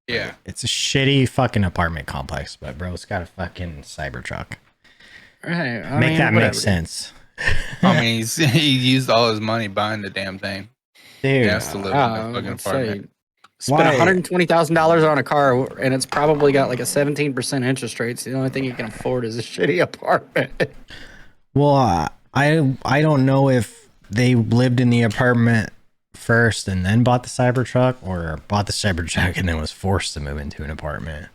Yeah. It's a shitty fucking apartment complex, but bro's got a fucking Cybertruck. Right. Make that make whatever. sense. I mean, he used all his money buying the damn thing. Dude, He has to live in the fucking apartment. Spent $120,000 on a car, and it's probably got like a 17% interest rate. So the only thing you can afford is a shitty apartment. well, I don't know if they lived in the apartment first and then bought the Cybertruck, or bought the Cybertruck and then was forced to move into an apartment.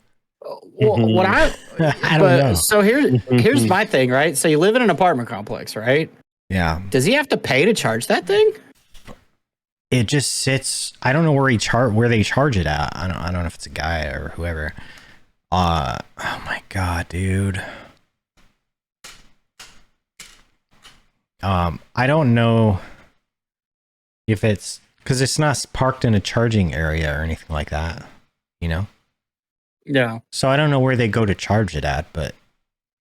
Well, what I I don't know. So here's my thing, right? So you live in an apartment complex, right? Yeah. Does he have to pay to charge that thing? It just sits. I don't know where they charge it at. I don't know if it's a guy or whoever. Oh my god, dude. I don't know if it's because it's not parked in a charging area or anything like that, you know? Yeah. So I don't know where they go to charge it at, but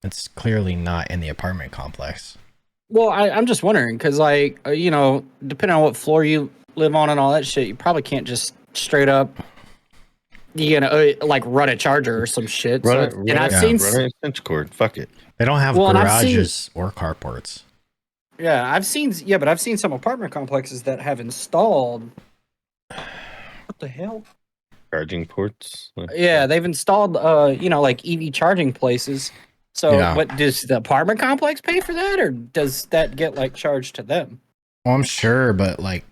it's clearly not in the apartment complex. Well, I'm just wondering because, like, depending on what floor you live on and all that shit, you probably can't just straight up, like run a charger or some shit. Run I've an extension cord. Fuck it. They don't have garages or carports. Yeah, I've seen some apartment complexes that have installed. What the hell? Charging ports. Yeah, they've installed, like EV charging places. So, What does the apartment complex pay for that, or does that get like charged to them? Well, I'm sure, but like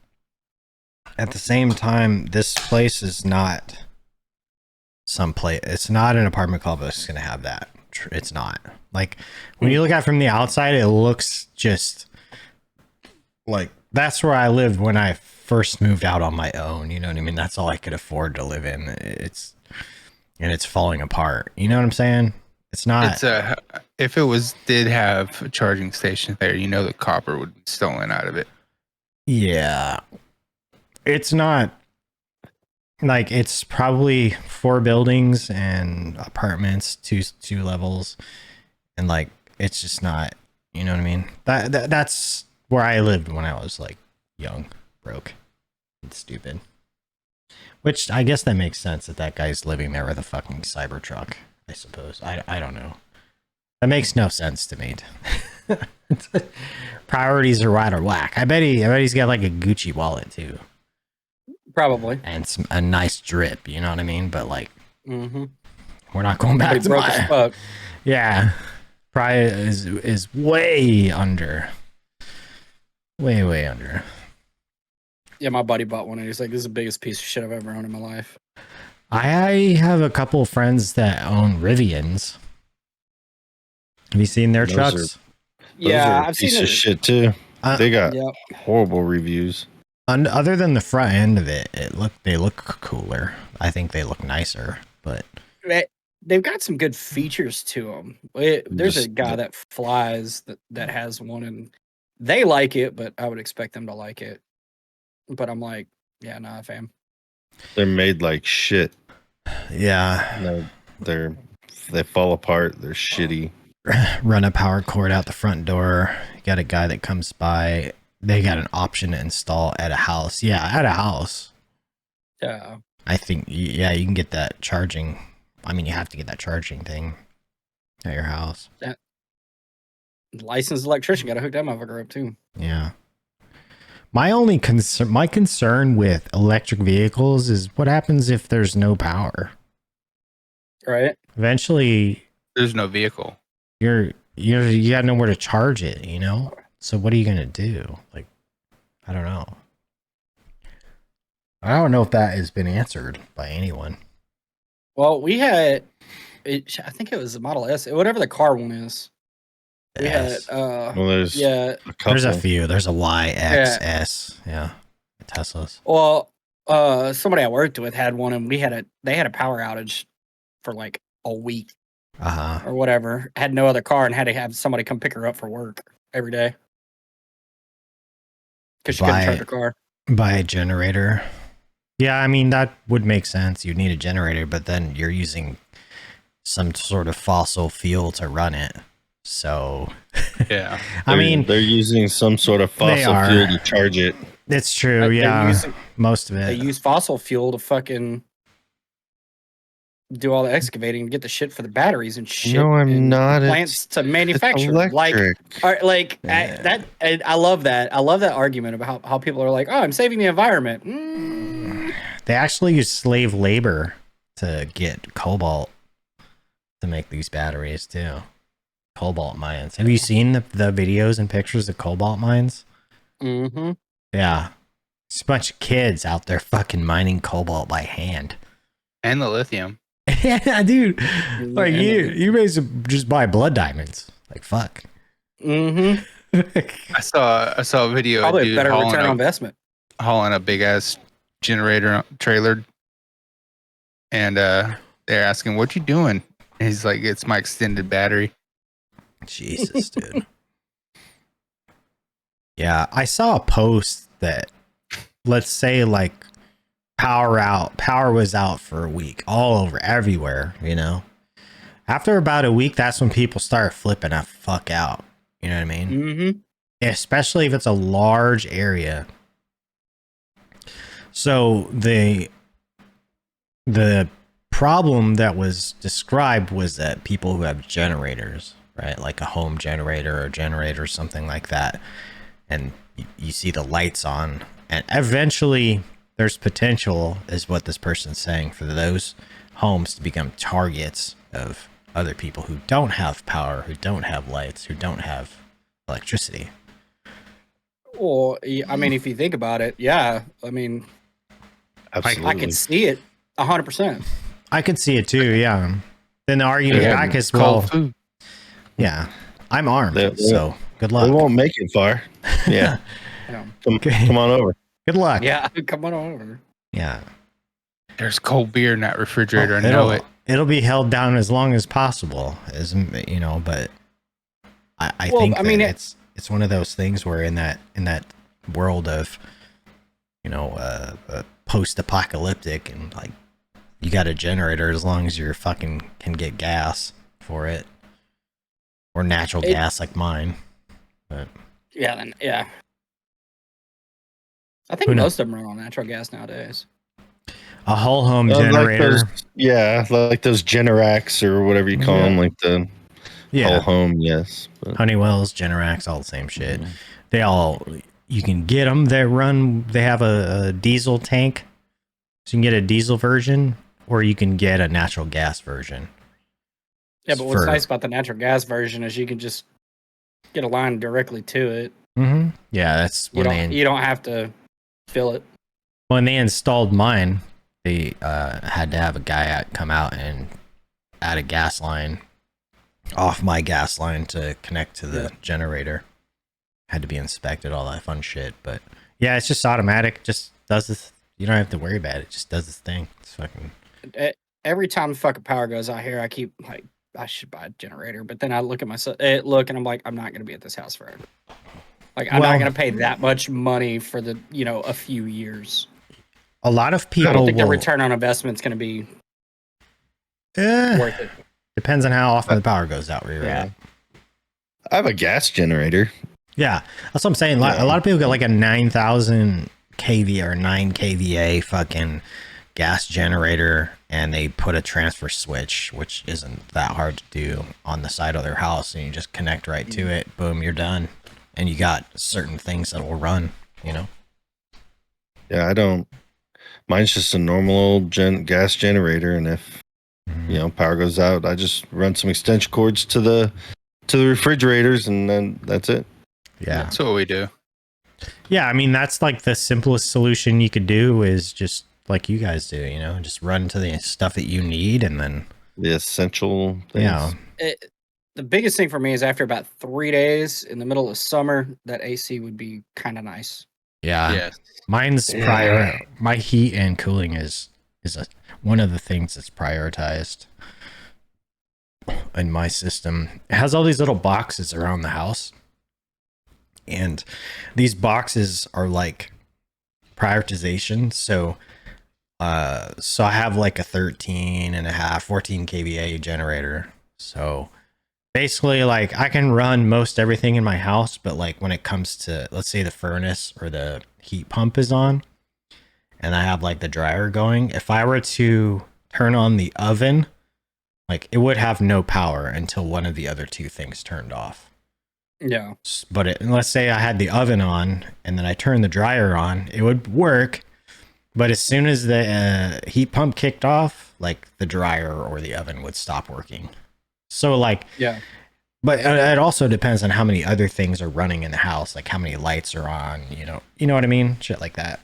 at the same time, this place is not some place. It's not an apartment complex that's going to have that. It's not. Like when you look at it from the outside, it looks just like that's where I lived when I first moved out on my own. You know what I mean? That's all I could afford to live in. It's falling apart. You know what I'm saying? It's not. It's if it did have a charging station there, the copper would be stolen out of it. Yeah. It's not like it's probably 4 buildings and apartments, two levels, and like it's just not, you know what I mean? That's where I lived when I was like young, broke, and stupid. Which I guess that makes sense that guy's living there with a fucking Cybertruck, I suppose. I don't know. That makes no sense to me. Priorities are right or whack. I bet he's got like a Gucci wallet too. Probably. And a nice drip, you know what I mean? But like, we're not going back to my... Yeah. Probably is way under. Way under. Yeah, my buddy bought one and he's like, this is the biggest piece of shit I've ever owned in my life. I have a couple of friends that own Rivians. Have you seen their trucks? I've seen piece of shit too. They got horrible reviews. Other than the front end of it, they look cooler. I think they look nicer, but they've got some good features to them. There's a guy that flies that has one, and they like it, but I would expect them to like it. But I'm like, yeah, nah, fam. They're made like shit. Yeah, they fall apart. They're shitty. Run a power cord out the front door. You got a guy that comes by. They got an option to install at a house. Yeah, at a house. Yeah. I think, you can get that charging. I mean, you have to get that charging thing at your house. That licensed electrician got to hook that motherfucker up too. Yeah. My concern with electric vehicles is what happens if there's no power. Right. Eventually, there's no vehicle. You got nowhere to charge it, you know? So what are you going to do? Like, I don't know. I don't know if that has been answered by anyone. Well, we had, I think it was the Model S, whatever the car one is. We had, there's there's a few. There's a Y, X, S. Yeah. Teslas. Well, somebody I worked with had one, and they had a power outage for like a week or whatever. Had no other car and had to have somebody come pick her up for work every day. Because she couldn't charge her car. Buy a generator. Yeah, I mean, that would make sense. You'd need a generator, but then you're using some sort of fossil fuel to run it. So, yeah. I mean, they're using some sort of fossil fuel to charge it. It's true, most of it. They use fossil fuel to fucking do all the excavating and get the shit for the batteries and shit. No, I'm and not. Plants to manufacture. Electric. I love that. I love that argument about how people are like, oh, I'm saving the environment. They actually use slave labor to get cobalt to make these batteries too. Cobalt mines. Have you seen the videos and pictures of cobalt mines? Mm-hmm. Yeah. It's a bunch of kids out there fucking mining cobalt by hand. And the lithium. Yeah, dude. Like you may just buy blood diamonds. Like fuck. Mm-hmm. I saw a video Probably of a dude better return on investment. hauling a big ass generator trailer, and they're asking, "What you doing?" And he's like, "It's my extended battery." Jesus, dude. Yeah, I saw a post that, let's say, like, power was out for a week, all over, everywhere, you know? After about a week, that's when people start flipping the fuck out. You know what I mean? Mm-hmm. Especially if it's a large area. So the problem that was described was that people who have generators, right, like a home generator or a generator or something like that, and you see the lights on, and eventually there's potential, is what this person's saying, for those homes to become targets of other people who don't have power, who don't have lights, who don't have electricity. Well, I mean, if you think about it, yeah. I mean, Absolutely. I can see it 100%. I could see it too, yeah. Then the argument Yeah, back is, Cold well, food. yeah, I'm armed, so good We luck. won't make it far. Yeah. Yeah. Come on over. Good luck. Yeah, come on over. Yeah. There's cold beer in that refrigerator. I know it. It'll be held down as long as possible, as you know. But I think it's one of those things where in that world of, you know, post-apocalyptic, and like you got a generator as long as you're fucking can get gas for it, or natural gas like mine. But yeah. I think most of them run on natural gas nowadays. A whole home generator. Like those Generacs or whatever you call them, like the whole home. Yes, but. Honeywell's, Generacs, all the same shit. They all, you can get them. They have a diesel tank, so you can get a diesel version, or you can get a natural gas version. Yeah, but what's nice about the natural gas version is you can just get a line directly to it. Mm-hmm. Yeah, that's when you don't have to fill it. When they installed mine, they had to have a guy come out and add a gas line off my gas line to connect to the generator. Had to be inspected, all that fun shit. But yeah, it's just automatic. Just does this. You don't have to worry about it. It just does this thing. It's fucking. Every time fucking power goes out here, I keep like, I should buy a generator. But then I look at myself, and I'm like, I'm not going to be at this house forever. Like, I'm not going to pay that much money for a few years. A lot of people. I don't think the return on investment is going to be worth it. Depends on how often the power goes out. Right? I have a gas generator. Yeah, that's what I'm saying. A lot of people get like a 9,000 kVA or 9 kVA fucking gas generator, and they put a transfer switch, which isn't that hard to do, on the side of their house, and you just connect right to it. Boom, you're done. And you got certain things that will run, you know? Yeah, I don't. Mine's just a normal old gas generator, and if power goes out, I just run some extension cords to the refrigerators, and then that's it. Yeah, that's what we do. Yeah, I mean, that's like the simplest solution you could do, is just like you guys do, you know, just run to the stuff that you need, and then the essential things. Yeah. The biggest thing for me is after about 3 days in the middle of summer, that AC would be kind of nice. Yeah. Yes. Mine's my heat and cooling is one of the things that's prioritized in my system. It has all these little boxes around the house, and these boxes are like prioritization. So I have like a 14 kVA generator. So basically, like, I can run most everything in my house, but like when it comes to, let's say, the furnace or the heat pump is on, and I have like the dryer going, if I were to turn on the oven, like it would have no power until one of the other two things turned off. Yeah. But let's say I had the oven on and then I turned the dryer on, it would work. But as soon as the heat pump kicked off, like the dryer or the oven would stop working. So like, yeah. But it also depends on how many other things are running in the house, like how many lights are on, you know what I mean? Shit like that.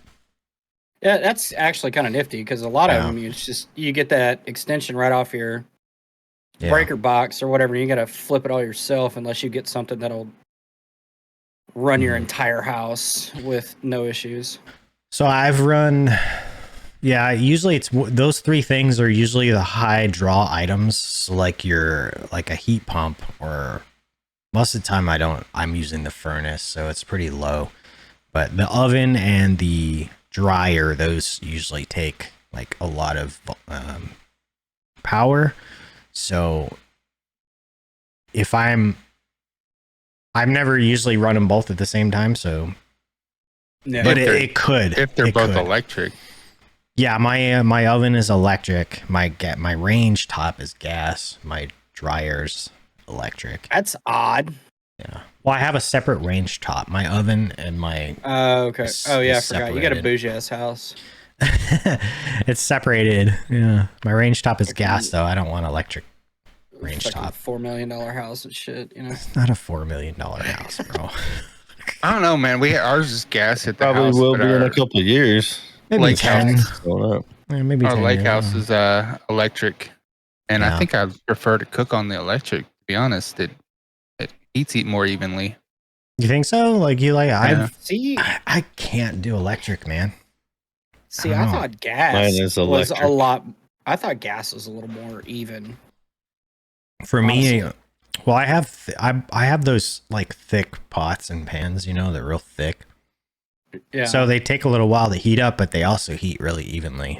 Yeah, that's actually kind of nifty because a lot of them, you get that extension right off your breaker box or whatever. And you got to flip it all yourself unless you get something that'll run your entire house with no issues. So I've run, usually it's those three things are usually the high draw items. So like a heat pump, or most of the time I'm using the furnace, so it's pretty low. But the oven and the dryer, those usually take like a lot of power. So if I've never usually run them both at the same time, so but it could if they're both electric. Yeah, my oven is electric. My range top is gas. My dryer's electric. That's odd. Yeah. Well, I have a separate range top. My oven and my okay. Oh yeah, I forgot. You got a bougie ass house. It's separated. Yeah. My range top is gas though. I don't want electric range top. $4 million house and shit, you know. It's not a $4 million house, bro. I don't know, man. Ours is gas at the Probably house. will be in a couple of years. Maybe Lake 10. Going up. Yeah, maybe Our 10 lake years. house is electric, and I think I prefer to cook on the electric. To be honest, it heats it more evenly. You think so? Like you like? Yeah. I can't do electric, man. See, I thought gas Mine is was electric. a lot. I thought gas was a little more even. For Honestly. me, well, I have those like thick pots and pans, you know, they're real thick. Yeah. So they take a little while to heat up, but they also heat really evenly.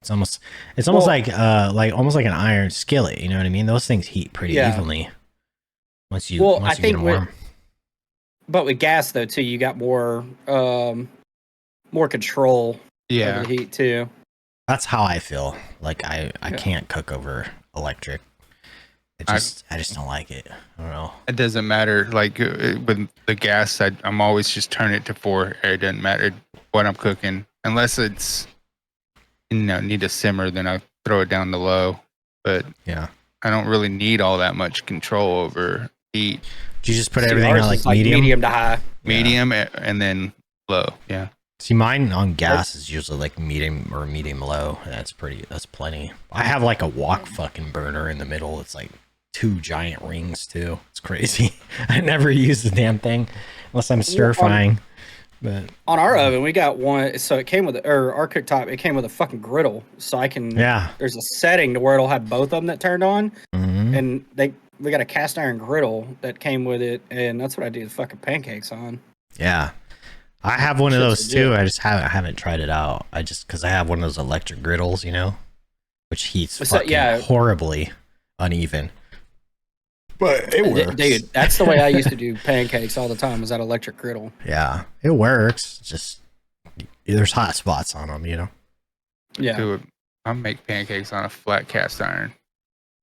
It's almost like almost like an iron skillet, you know what I mean? Those things heat pretty evenly once you get them warm. But with gas though too, you got more control over the heat too. That's how I feel. Like I can't cook over electric. I just don't like it. I don't know. It doesn't matter. Like with the gas, I'm always just turn it to 4. It doesn't matter what I'm cooking, unless it's need to simmer. Then I throw it down to low. But yeah, I don't really need all that much control over heat. Do you just put everything on like medium to high? Medium and then low. Yeah. See, mine on gas is usually like medium or medium low. That's plenty. I have like a wok fucking burner in the middle. It's like 2 giant rings too. It's crazy. I never use the damn thing unless I'm stir frying. But on our oven, we got one. So it came with our cooktop. It came with a fucking griddle, so I can. Yeah. There's a setting to where it'll have both of them that turned on, mm-hmm. and we got a cast iron griddle that came with it, and that's what I do the fucking pancakes on. Yeah. I have one of those too. I just haven't tried it out. Because I have one of those electric griddles, you know, which heats horribly uneven. But it works. Dude, that's the way I used to do pancakes all the time, was that electric griddle. Yeah, it works. Just there's hot spots on them, you know. Yeah. I make pancakes on a flat cast iron.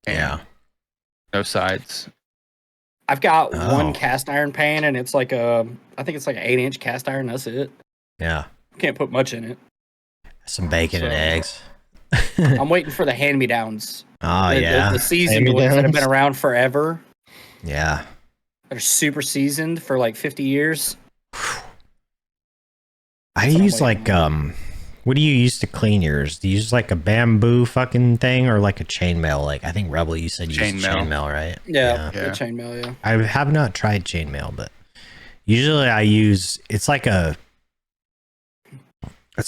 Yeah. No sides. I've got one cast iron pan, and it's like I think it's like an 8-inch cast iron. That's it. Yeah. Can't put much in it. Some bacon and eggs. I'm waiting for the hand-me-downs. Oh, yeah. The seasoned ones that have been around forever. Yeah. That are super seasoned for like 50 years. I use like, what do you use to clean yours? Do you use like a bamboo fucking thing or like a chainmail? Like, I think Rebel, you said you use chainmail, right? Yeah. Chainmail, yeah. I have not tried chainmail, but usually it's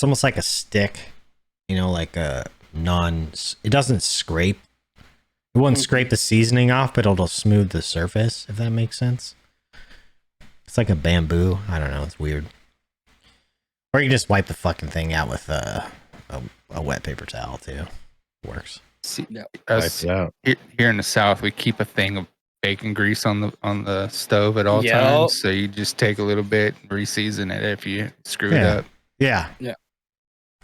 almost like a stick, you know, like it doesn't scrape. It won't scrape the seasoning off, but it'll smooth the surface, if that makes sense. It's like a bamboo. I don't know. It's weird. Or you can just wipe the fucking thing out with a wet paper towel, too. Works. See, Us, here in the South, we keep a thing of bacon grease on the stove at all times. So you just take a little bit, re-season it if you screw it up. Yeah. Yeah.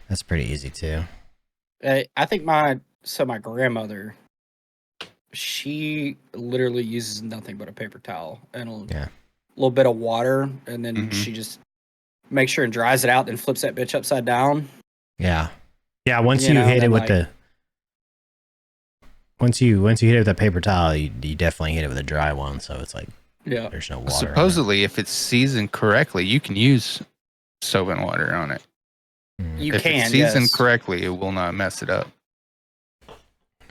That's pretty easy, too. I think my grandmother, she literally uses nothing but a paper towel and a little bit of water, and then she just makes sure and dries it out, then flips that bitch upside down. Yeah. Once you hit it with the once you hit it with a paper towel, you definitely hit it with a dry one. So it's like there's no water. Supposedly, if it's seasoned correctly, you can use soap and water on it. If it's seasoned correctly, it will not mess it up.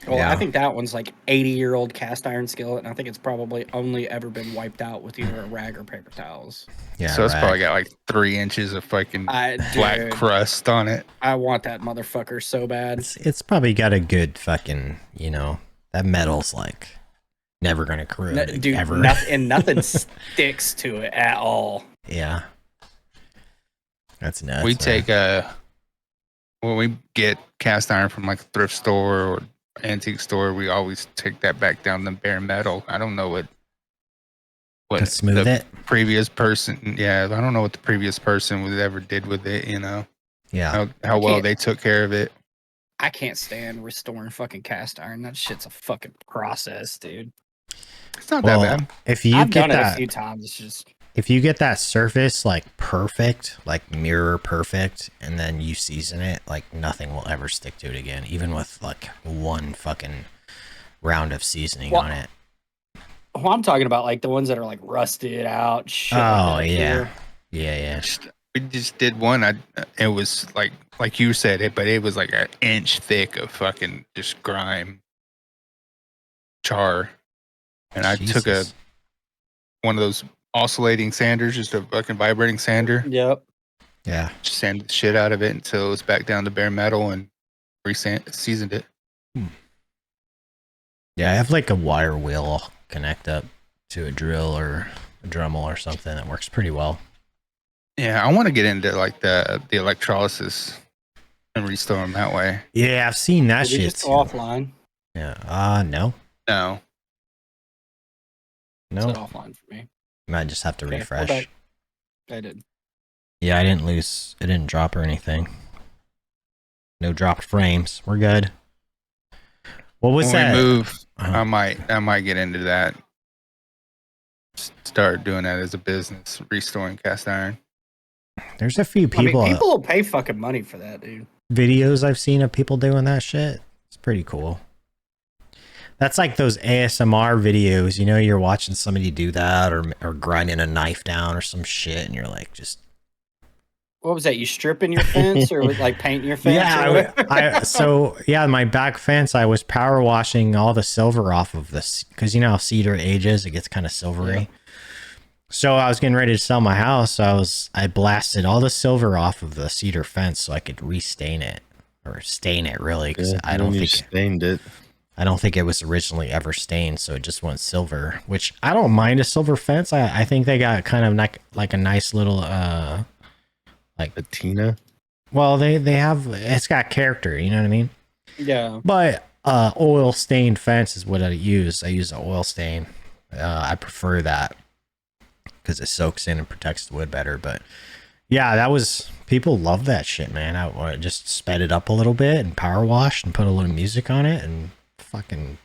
Well, I think that one's like 80-year-old cast iron skillet, and I think it's probably only ever been wiped out with either a rag or paper towels. Yeah, so it's probably got like 3 inches of fucking black crust on it. I want that motherfucker so bad. It's probably got a good fucking, that metal's like never gonna corrode dude, ever. Nothing sticks to it at all. Yeah, that's nuts. We take when we get cast iron from like a thrift store or antique store, we always take that back down to bare metal. I don't know what to smooth it. Previous person, I don't know what the previous person was ever did with it. How well they took care of it. I can't stand restoring fucking cast iron. That shit's a fucking process, dude. It's not that bad. If you I've get done that, it a few times. It's just if you get that surface like perfect, like mirror perfect, and then you season it, like nothing will ever stick to it again, even with like one fucking round of seasoning on it. Well, I'm talking about like the ones that are like rusted out. Shit yeah. We just did one. It was like you said it, but it was like an inch thick of fucking just grime, char, and I took one of those oscillating sanders, just a fucking vibrating sander. Yep. Yeah. Just sanded the shit out of it until it was back down to bare metal and seasoned it. Yeah, I have like a wire wheel I'll connect up to a drill or a Dremel or something that works pretty well. Yeah, I want to get into like the electrolysis and restore them that way. Yeah, I've seen that shit just offline. Yeah. No. It's offline for me. Might just have to refresh. I did. Yeah, I didn't lose. It didn't drop or anything. No dropped frames. We're good. What was that? When we move, I might get into that. Start doing that as a business, restoring cast iron. There's a few people. People will pay fucking money for that, dude. Videos I've seen of people doing that shit. It's pretty cool. That's like those ASMR videos, you're watching somebody do that or grinding a knife down or some shit, and you're like, just. What was that? You stripping your fence or like painting your fence? Yeah, my back fence, I was power washing all the silver off of this because how cedar ages, it gets kind of silvery. Yeah. So I was getting ready to sell my house. So I blasted all the silver off of the cedar fence so I could restain it or stain it really because I don't think stained it. I don't think it was originally ever stained, so it just went silver. Which I don't mind a silver fence. I think they got kind of like a nice little like patina. Well, they have it's got character. You know what I mean? Yeah. But oil stained fence is what I use. I use an oil stain. I prefer that because it soaks in and protects the wood better. But yeah, people love that shit, man. I just sped it up a little bit and power washed and put a little music on it, and fucking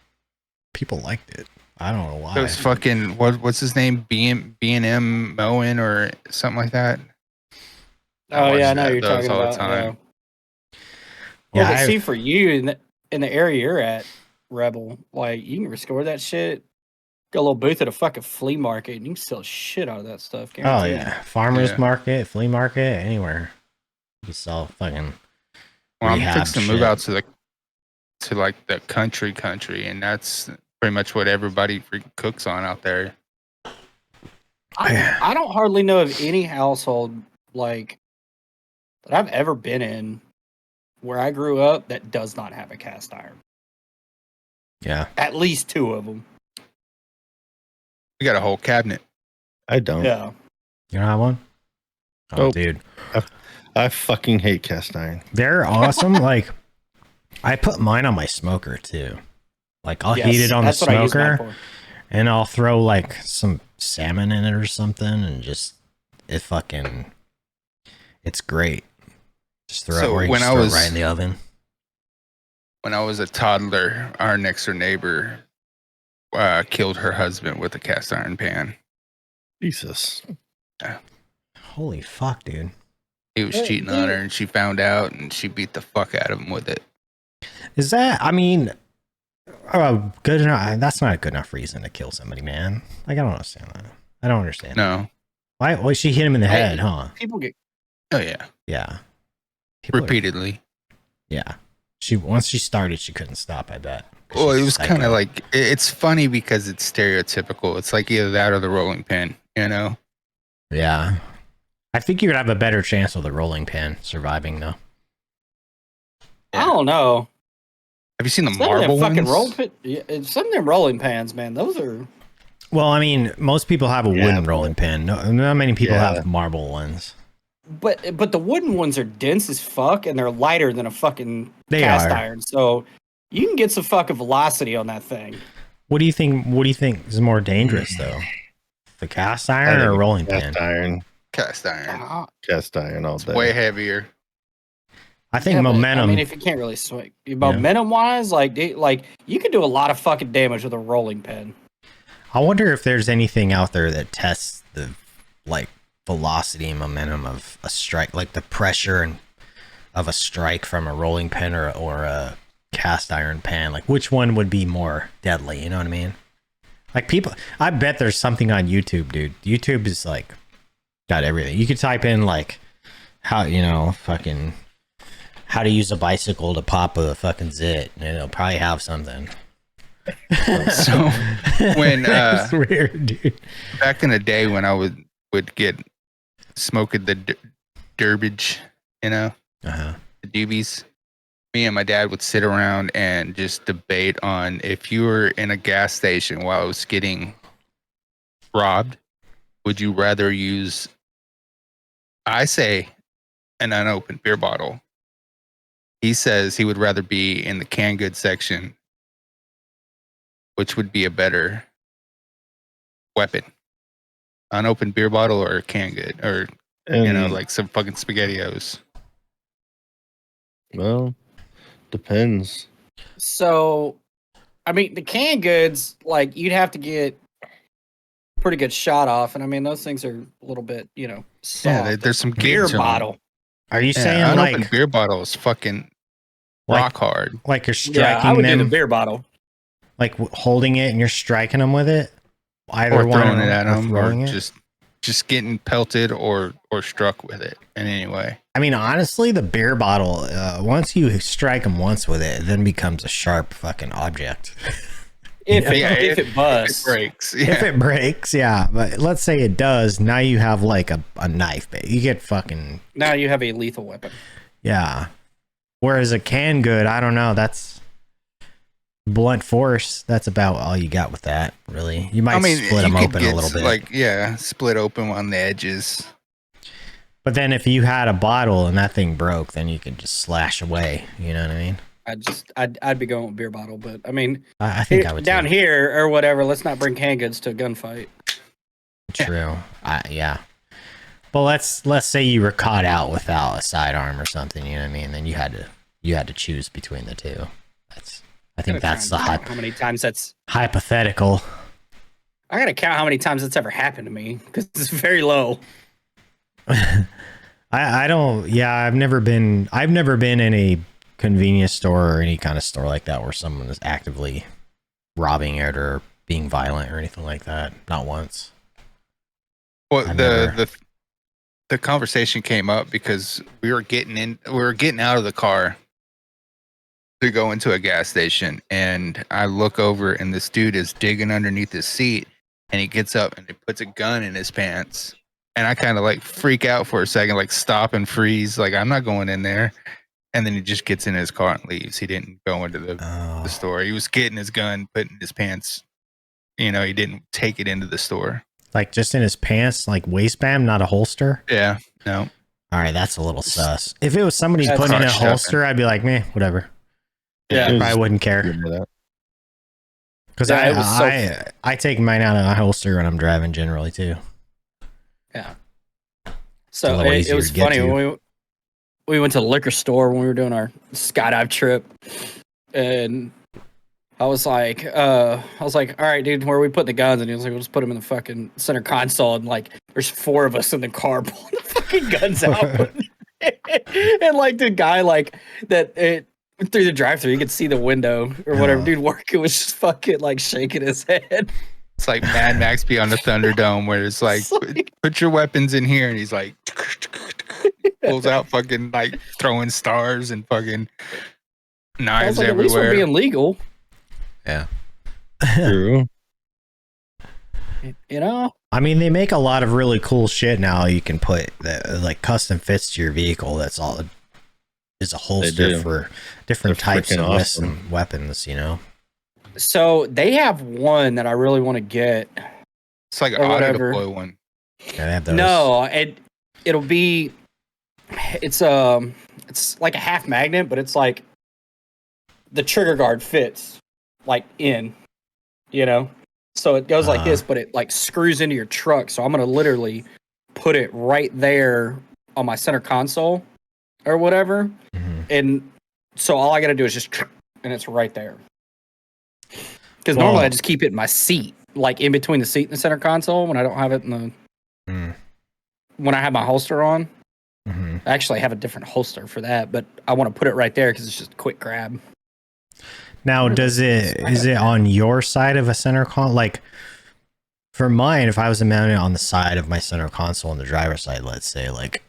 people liked it. I don't know why. It was fucking what's his name? B&M Moen or something like that. Oh yeah, I know you're talking about. Yeah, but see, for you in the area you're at, Rebel, like you can restore that shit. Got a little booth at a fucking flea market, and you can sell shit out of that stuff. Guaranteed. Oh yeah, farmers market, flea market, anywhere. You can sell fucking. Well, I'm fixing to move out to like the country, and that's pretty much what everybody freaking cooks on out there. I don't hardly know of any household like that I've ever been in where I grew up that does not have a cast iron. Yeah, at least 2 of them. We got a whole cabinet. I don't. Yeah, you don't have one? Oh, dude, I fucking hate cast iron. They're awesome. Like, I put mine on my smoker too. Like, I'll heat it on the smoker, and I'll throw like some salmon in it or something, and just it's great. Just throw it right in the oven. when I was a toddler, our next door neighbor killed her husband with a cast iron pan. Jesus. Holy fuck, dude. He was cheating on her, and she found out, and she beat the fuck out of him with it. Is that, I mean, good enough? That's not a good enough reason to kill somebody, man. Like, I don't understand that. I don't understand. No. Why? Well, she hit him in the head, huh? People get. Oh yeah. Yeah. People Repeatedly. yeah. Once she started, she couldn't stop, I bet. Well, it was kind of like, it's funny because it's stereotypical. It's like either that or the rolling pin, you know? Yeah. I think you'd have a better chance with a rolling pin surviving, though. I don't know. Have you seen the Some of marble them fucking ones? some of them rolling pans, man. Those are. Well, I mean, most people have a wooden rolling pin. No, not many people have marble ones. But the wooden ones are dense as fuck, and they're lighter than a fucking They cast are. iron. So you can get some fucking velocity on that thing. What do you think? What do you think is more dangerous, though? The cast iron or a rolling pin? Cast iron. Cast iron. Cast iron all day. Way heavier. I think Yeah, but, momentum. I mean, if you can't really swing, momentum wise, like you can do a lot of fucking damage with a rolling pin. I wonder if there's anything out there that tests the like velocity and momentum of a strike, like the pressure and of a strike from a rolling pin or a cast iron pan. Like which one would be more deadly? You know what I mean? Like people, I bet there's something on YouTube, dude. YouTube is like got everything. You could type in like how fucking how to use a bicycle to pop a fucking zit, and it'll probably have something. So when It's weird, dude. back in the day when I would get smoking the Durbage, the doobies, me and my dad would sit around and just debate on if you were in a gas station while it was getting robbed, would you rather use, I say, an unopened beer bottle. He says he would rather be in the canned goods section, which would be a better weapon, unopened beer bottle or a canned good, or like some fucking SpaghettiOs. Well, depends. So, I mean, the canned goods, like you'd have to get pretty good shot off, and I mean those things are a little bit, soft. Yeah, there's some beer gives to 'em. bottle. Are you saying unopened like beer bottle is fucking rock hard? like you're Yeah, I striking would do them, the beer bottle. like holding it and you're striking them with it? Either Or one, throwing it at them, or throwing it? just getting pelted or struck with it in any way. I mean, honestly, the beer bottle, once you strike them once with it, it then becomes a sharp fucking object. If it busts. It breaks. If it breaks, yeah. But let's say it does. Now you have like a knife. You get fucking... Now you have a lethal weapon. Yeah. Whereas a canned good, I don't know. That's blunt force. That's about all you got with that, really. You might split them open a little bit. Split open on the edges. But then if you had a bottle and that thing broke, then you could just slash away. You know what I mean? I'd be going with beer bottle, but I mean, I think I would down too. here or whatever. Let's not bring canned goods to a gunfight. True. Yeah. But let's say you were caught out without a sidearm or something. You know what I mean? Then you had to choose between the two. I think that's the how many times that's hypothetical. I gotta count how many times that's ever happened to me because it's very low. I don't. Yeah, I've never been in a convenience store or any kind of store like that where someone is actively robbing it or being violent or anything like that. Not once. Well, the conversation came up because we were getting out of the car to go into a gas station, and I look over and this dude is digging underneath his seat, and he gets up and he puts a gun in his pants, and I kind of like freak out for a second, like stop and freeze, like I'm not going in there. And then he just gets in his car and leaves. He didn't go into the store. He was getting his gun, put in his pants. He didn't take it into the store. Like just in his pants, like waistband, not a holster? Yeah, no. All right, that's a little sus. If it was somebody putting in a holster, I'd be like, meh, whatever. Yeah, I probably wouldn't care. Because I take mine out of a holster when I'm driving generally too. Yeah. So it was funny when we went to the liquor store when we were doing our skydive trip, and I was like, all right, dude, where are we putting the guns? And he was like, we'll just put them in the fucking center console. And like, there's 4 of us in the car pulling the fucking guns out. And like the guy through the drive-thru, you could see the window or whatever. Dude, working was just fucking like shaking his head. It's like Mad Max Beyond the Thunderdome, where it's like, put your weapons in here, and he's like, pulls out fucking like throwing stars and fucking knives like, everywhere. At least we're being legal. Yeah. True. You know? I mean, they make a lot of really cool shit now. You can put that like custom fits to your vehicle. That's all. Is a holster for different types of weapons. You know. So they have one that I really want to get. It's like an auto deploy one. Yeah, they have those. No, it'll be. It's like a half magnet, but it's like the trigger guard fits like in, you know. So it goes like this, but it like screws into your truck. So I'm gonna literally put it right there on my center console or whatever, and so all I gotta do is just, and it's right there. Because normally I just keep it in my seat, like in between the seat and the center console when I don't have it in the. When I have my holster on, I actually have a different holster for that, but I want to put it right there because it's just a quick grab. Now, is it on your side of a center console? Like, for mine, if I was to mount it on the side of my center console on the driver's side, let's say, like,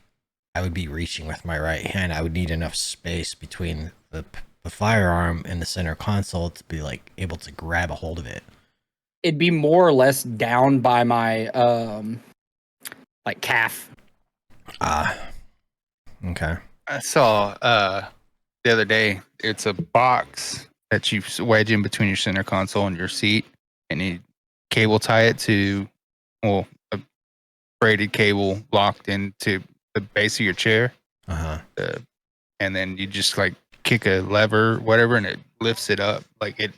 I would be reaching with my right hand. I would need enough space between the firearm and the center console to be, like, able to grab a hold of it. It'd be more or less down by my, like, calf. Okay. I saw the other day, it's a box that you wedge in between your center console and your seat, and you cable tie it to, a braided cable locked into the base of your chair. And then you just like kick a lever, whatever, and it lifts it up. Like it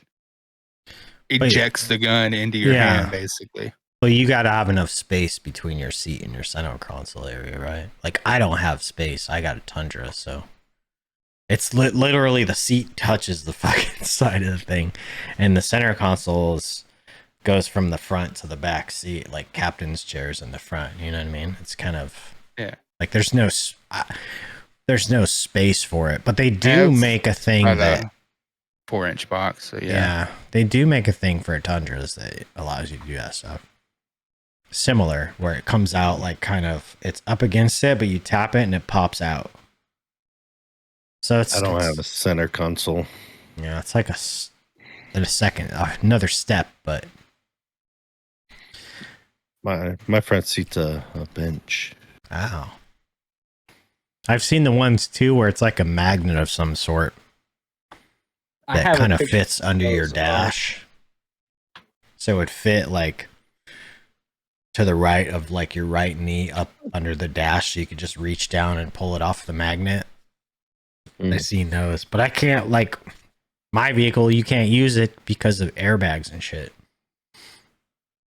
ejects the gun into your hand, basically. Well, you got to have enough space between your seat and your center console area, right? Like, I don't have space. I got a Tundra, so it's literally the seat touches the fucking side of the thing, and the center console goes from the front to the back seat, like captain's chairs in the front. You know what I mean? It's kind of like there's no space for it, but they do make a thing that 4-inch box. So they do make a thing for Tundras that allows you to do that stuff. Similar, where it comes out like kind of it's up against it, but you tap it and it pops out. So I don't have a center console. Yeah, it's like another step, but my front seat's a bench. Wow. I've seen the ones too where it's like a magnet of some sort that kind of fits under your dash. So it would fit like to the right of like your right knee up under the dash, so you could just reach down and pull it off the magnet. I've seen those, but I can't, like, my vehicle, you can't use it because of airbags and shit.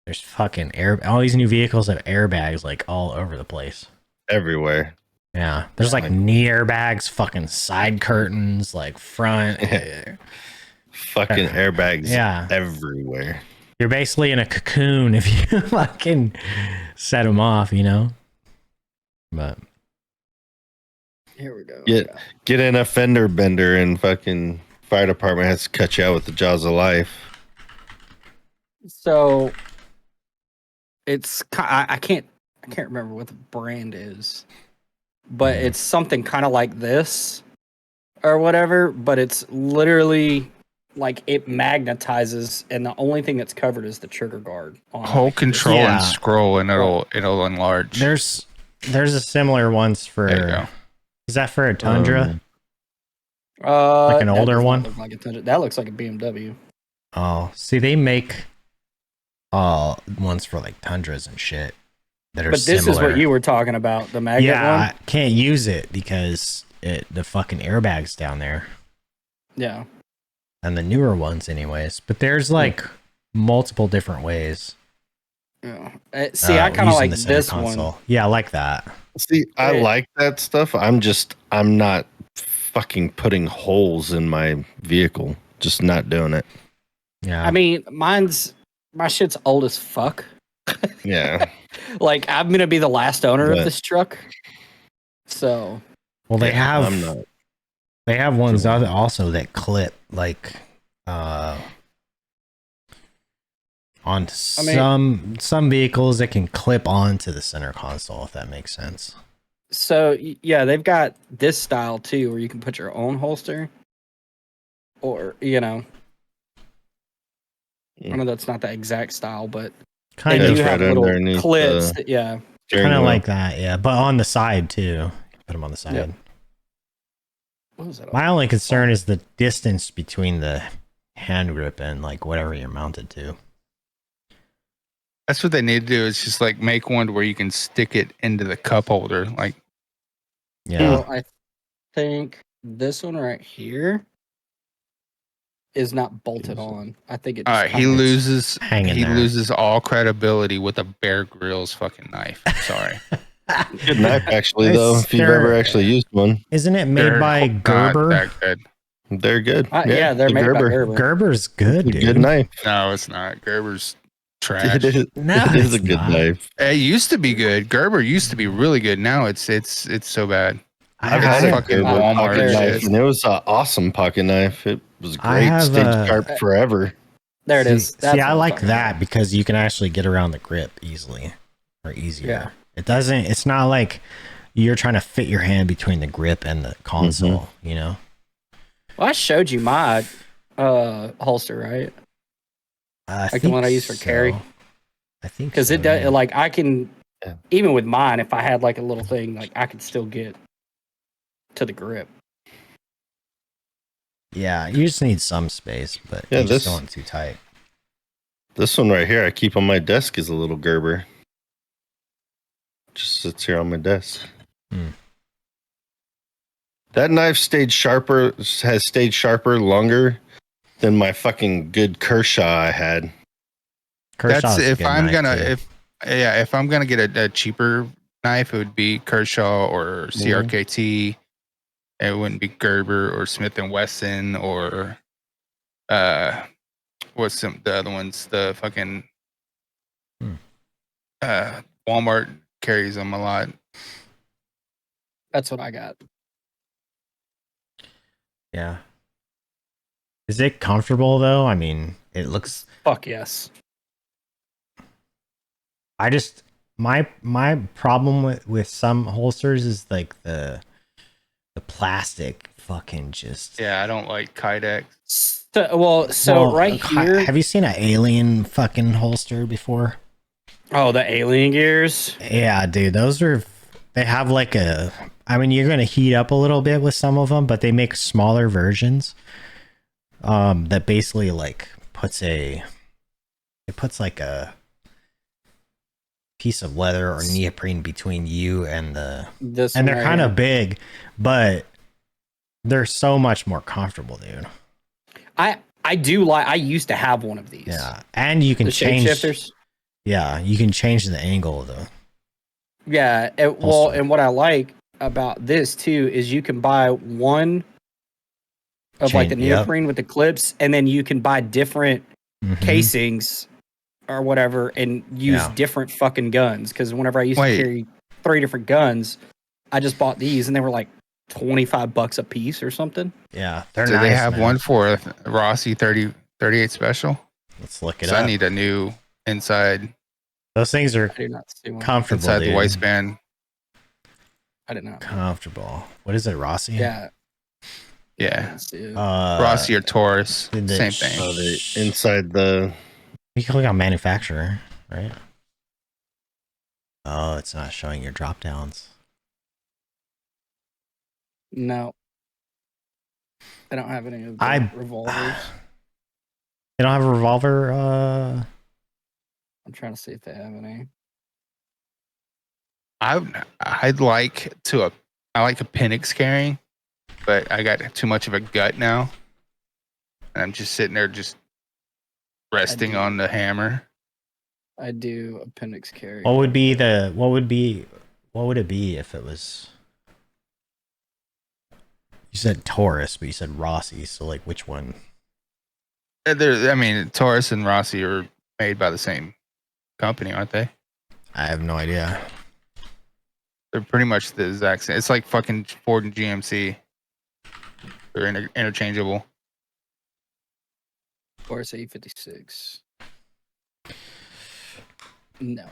There's fucking all these new vehicles have airbags like all over the place. Everywhere. Yeah. There's like knee airbags, fucking side curtains, like front. Fucking airbags everywhere. You're basically in a cocoon if you fucking set them off, you know? But here we go. Get in a fender bender and fucking fire department has to cut you out with the jaws of life. So it's I can't remember what the brand is, but it's something kind of like this or whatever, but it's literally like it magnetizes, and the only thing that's covered is the trigger guard. Hold control and scroll, and it'll enlarge. There's a similar ones for. There you go. Is that for a Tundra? Like an older one? Look like a Tundra. That looks like a BMW. Oh, see, they make ones for like Tundras and shit that are But this is what you were talking about, the magnet one? I can't use it because the fucking airbag's down there. Yeah. And the newer ones anyways. But there's like multiple different ways. Yeah. See, I kind of like this one. Yeah, I like that. See, I like that stuff. I'm not fucking putting holes in my vehicle. Just not doing it. Yeah. I mean, my shit's old as fuck. Yeah. Like, I'm gonna be the last owner of But- this truck. So well, they Yeah, I'm have not. they have ones Sure. also that clip like on some vehicles that can clip onto the center console, if that makes sense. So yeah, they've got this style too, where you can put your own holster, or I know that's not the exact style, but Kind they of do have right little underneath clips. the Yeah, steering kind of wheel. like that, yeah. But on the side too. Put them on the side. Yep. What was that? My only concern is the distance between the hand grip and like whatever you're mounted to. That's what they need to do. Is just like make one where you can stick it into the cup holder. Like, Yeah. Well, I think this one right here is not bolted on. I think it. all Just right, he kinda- loses. hanging He there. loses all credibility with a Bear Grylls fucking knife. Sorry. Good knife, actually, It's- though. If you've they're- ever actually used one, Isn't it made They're by not Gerber? that good. they're good. Yeah, they're the made by Gerber. Gerber. Gerber's good, It's a dude. good knife. No, it's not. Gerber's trash. It is. No, It is a it's good not. knife. It used to be good. Gerber used to be really good. Now it's so bad. I I've It's had a fucking Gerber Walmart pocket There it knife, is. and it was an awesome pocket knife. It was I great. have, Stayed sharp forever. There it is. See, That's I what I'm like talking that about. because you can actually get around the grip easily or easier. Yeah. It doesn't. It's not like you're trying to fit your hand between the grip and the console. You know. Well, I showed you my holster, right? Like the one I use for carry? I think Because so, it does. yeah. Like I can, Yeah. even with mine, if I had like a little thing, like I could still get to the grip. Yeah, you just need some space, but Yeah, you just this- don't want it too tight. This one right here, I keep on my desk, is a little Gerber. Just sits here on my desk. Hmm. That knife has stayed sharper longer than my fucking good Kershaw I had. Kershaw's That's a if good I'm knife, gonna too. if I'm gonna get a cheaper knife, it would be Kershaw or CRKT. It wouldn't be Gerber or Smith and Wesson or what's the other ones? The fucking Hmm. Walmart carries them a lot. That's what I got. Yeah. Is it comfortable though? I mean, it looks. Fuck yes. I just my problem with some holsters is like the plastic fucking just. Uh, Yeah. Yeah, I don't like Kydex. So right here. Have you seen an alien fucking holster before? Oh, the alien gears. Yeah, dude, those are. They have like a. I mean, you're gonna heat up a little bit with some of them, but they make smaller versions. That basically like puts like a piece of leather or neoprene between you and the. This And one they're right kind here. of big, but they're so much more comfortable, dude. I do like. I used to have one of these. Yeah, and you can The change. shapeshifters. Yeah, you can change the angle of the. Yeah. Well, Holster. and what I like about this too is you can buy one of like the Chain- yep. neoprene with the clips, and then you can buy different Mhm. casings or whatever and use Yeah. different fucking guns. Because whenever I used Wait. to carry 3 different guns, I just bought these and they were like $25 a piece or something. Yeah, they're Do nice. they have man. one for a Rossi 38 special? Let's look it 'Cause up. I need a new inside Those things are I do not see one. comfortable, inside the dude. waistband. I did not. Comfortable. What is it, Rossi? Yeah. I Yeah, didn't see it. Rossi or Taurus, the- same thing. Oh, the inside the. You can click on manufacturer, right? Oh, it's not showing your drop downs. No. I don't have any of the I- revolvers. They don't have a revolver. I'm trying to see if they have any. I'd like to I like a Penix carrying, but I got too much of a gut now, and I'm just sitting there just resting do. on the hammer. I do appendix carry. What would it be if it was? You said Taurus, but you said Rossi. So like, which one? I mean, Taurus and Rossi are made by the same company, aren't they? I have no idea. They're pretty much the exact same. It's like fucking Ford and GMC. They're interchangeable. Taurus 856. No.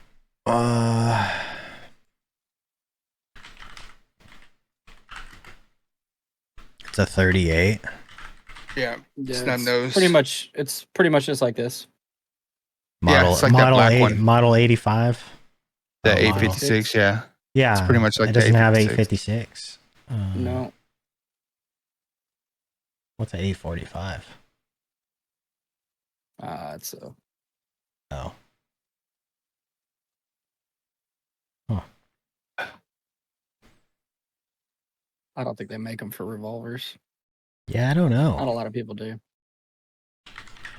It's a 38. Yeah, Yeah, snub nose. It's pretty much just like this. Model, it's like that black one. Model 85. The Oh, model. 856, yeah. Yeah, It's pretty much like it the doesn't have 856. 856. No. What's an 845? It's a Oh. Huh. I don't think they make them for revolvers. Yeah, I don't Not a know. lot of people do.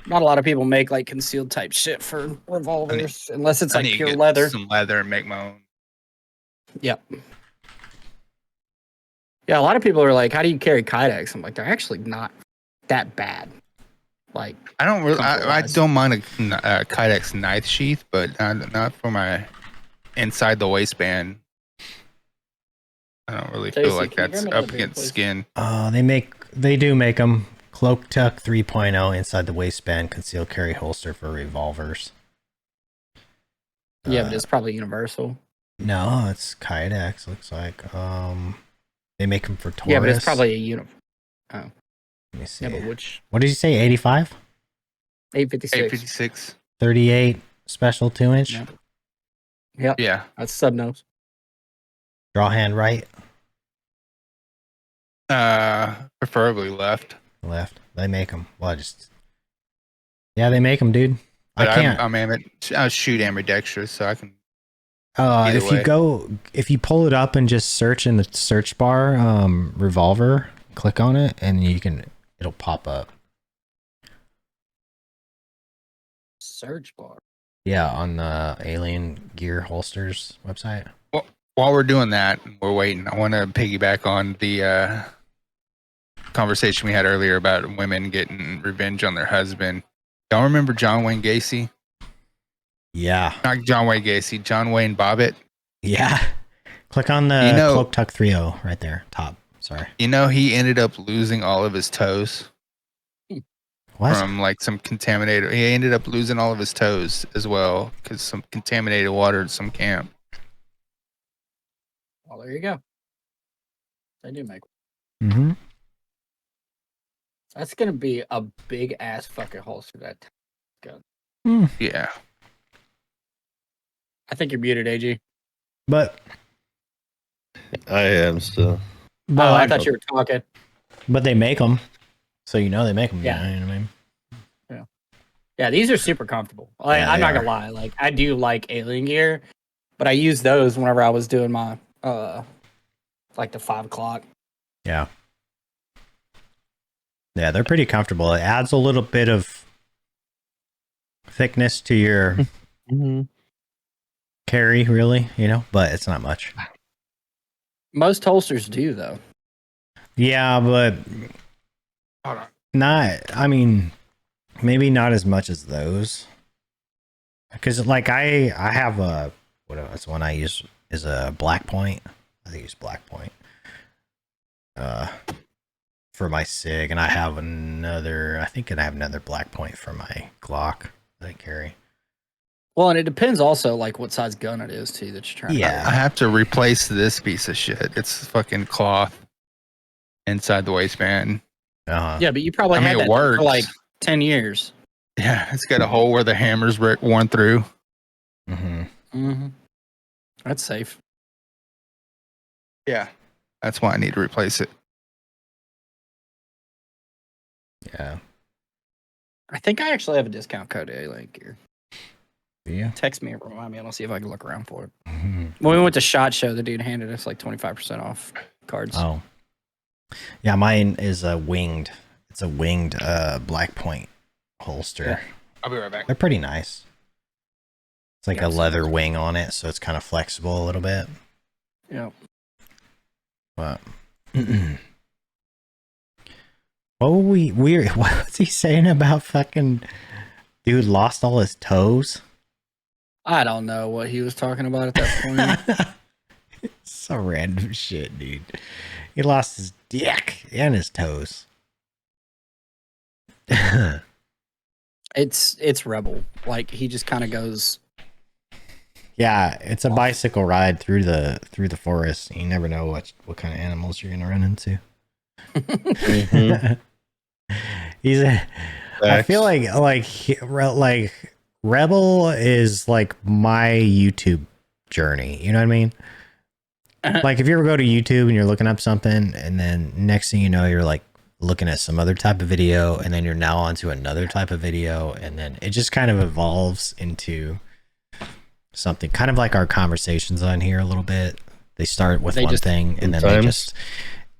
Not a lot of people make like concealed type shit for revolvers, unless it's I like need to pure get leather. some leather and make my own. Yep. Yeah, a lot of people are like, "How do you carry kydex?" I'm like, they're actually not that bad. Like, I don't really. I comfort-wise. don't mind a Kydex knife sheath, but not for my inside the waistband. I don't really feel Casey, like can you grab that's me up another beer, against please? skin. They do make them. Cloak Tuck 3.0 inside the waistband, concealed carry holster for revolvers. Yeah, but it's probably universal. No, it's Kydex. Looks like. They make them for Taurus. Yeah, but it's probably a universal. Let me see. Yeah, but which What did you say? 85, 856? 856. 38 special 2-inch. Yep. Yep. Yeah. That's sub nose. Draw hand right, Preferably left. left. They make them. Well, yeah, they make them, dude. But I can't. I shoot ambidextrous, so I can. Either way. If you pull it up and just search in the search bar, revolver, click on it, and it'll pop up. Search bar. Yeah, on the Alien Gear Holsters website. Well, while we're doing that, we're waiting. I want to piggyback on the conversation we had earlier about women getting revenge on their husband. Y'all remember John Wayne Gacy? Yeah. Not John Wayne Gacy, John Wayne Bobbitt. Yeah. Click on the Cloak Tuck 3.0 right there, top. Sorry. He ended up losing all of his toes. What? From like some contaminated. He ended up losing all of his toes as well because some contaminated water at some camp. Well, there you go. They do make. Mm-hmm. That's gonna be a big ass fucking holster. That gun. Yeah. I think you're muted, AG. But I am still. I thought you were talking. But they make them, so they make them. Yeah. You know what I mean? Yeah, these are super comfortable. Like, Yeah, I'm they not gonna lie. Like, I do like alien gear, but I use those whenever I was doing my like the 5 o'clock. Yeah. Yeah, they're pretty comfortable. It adds a little bit of thickness to your carry, really, but it's not much. Most holsters do, though. Yeah, but Hold on. maybe not as much as those. Because, like, I have that's one I use is a Black Point. I think it's Black Point. For my SIG, and I have another Black Point for my Glock that I carry. Well, and it depends also, like, what size gun it is, too, that you're trying to I have to replace this piece of shit. It's fucking cloth inside the waistband. Yeah, but you probably had that works. for like 10 years. Yeah, it's got a hole where the hammer's worn through. Mm-hmm. That's safe. Yeah, that's why I need to replace it. Yeah. I think I actually have a discount code to Alien Gear. Yeah. Text me and remind me, and I'll see if I can look around for it. When we went to SHOT Show, the dude handed us like 25% off cards. Oh. Yeah, mine is a winged. It's a winged Black Point holster. Yeah. I'll be right back. They're pretty nice. It's like a leather wing on it, so it's kind of flexible a little bit. Yeah. But What were we what was he saying about fucking dude lost all his toes? I don't know what he was talking about at that point. So random shit, dude. He lost his dick and his toes. It's Rebel. Like he just kind of goes. Yeah, it's a bicycle ride through the forest. You never know what kind of animals you're gonna run into. Mhm. He's a. I Facts. feel like Rebel is like my YouTube journey. You know what I mean? Like if you ever go to YouTube and you're looking up something, and then next thing you know, you're like looking at some other type of video, and then you're now onto another type of video, and then it just kind of evolves into something kind of like our conversations on here a little bit. They start with one thing, and then they just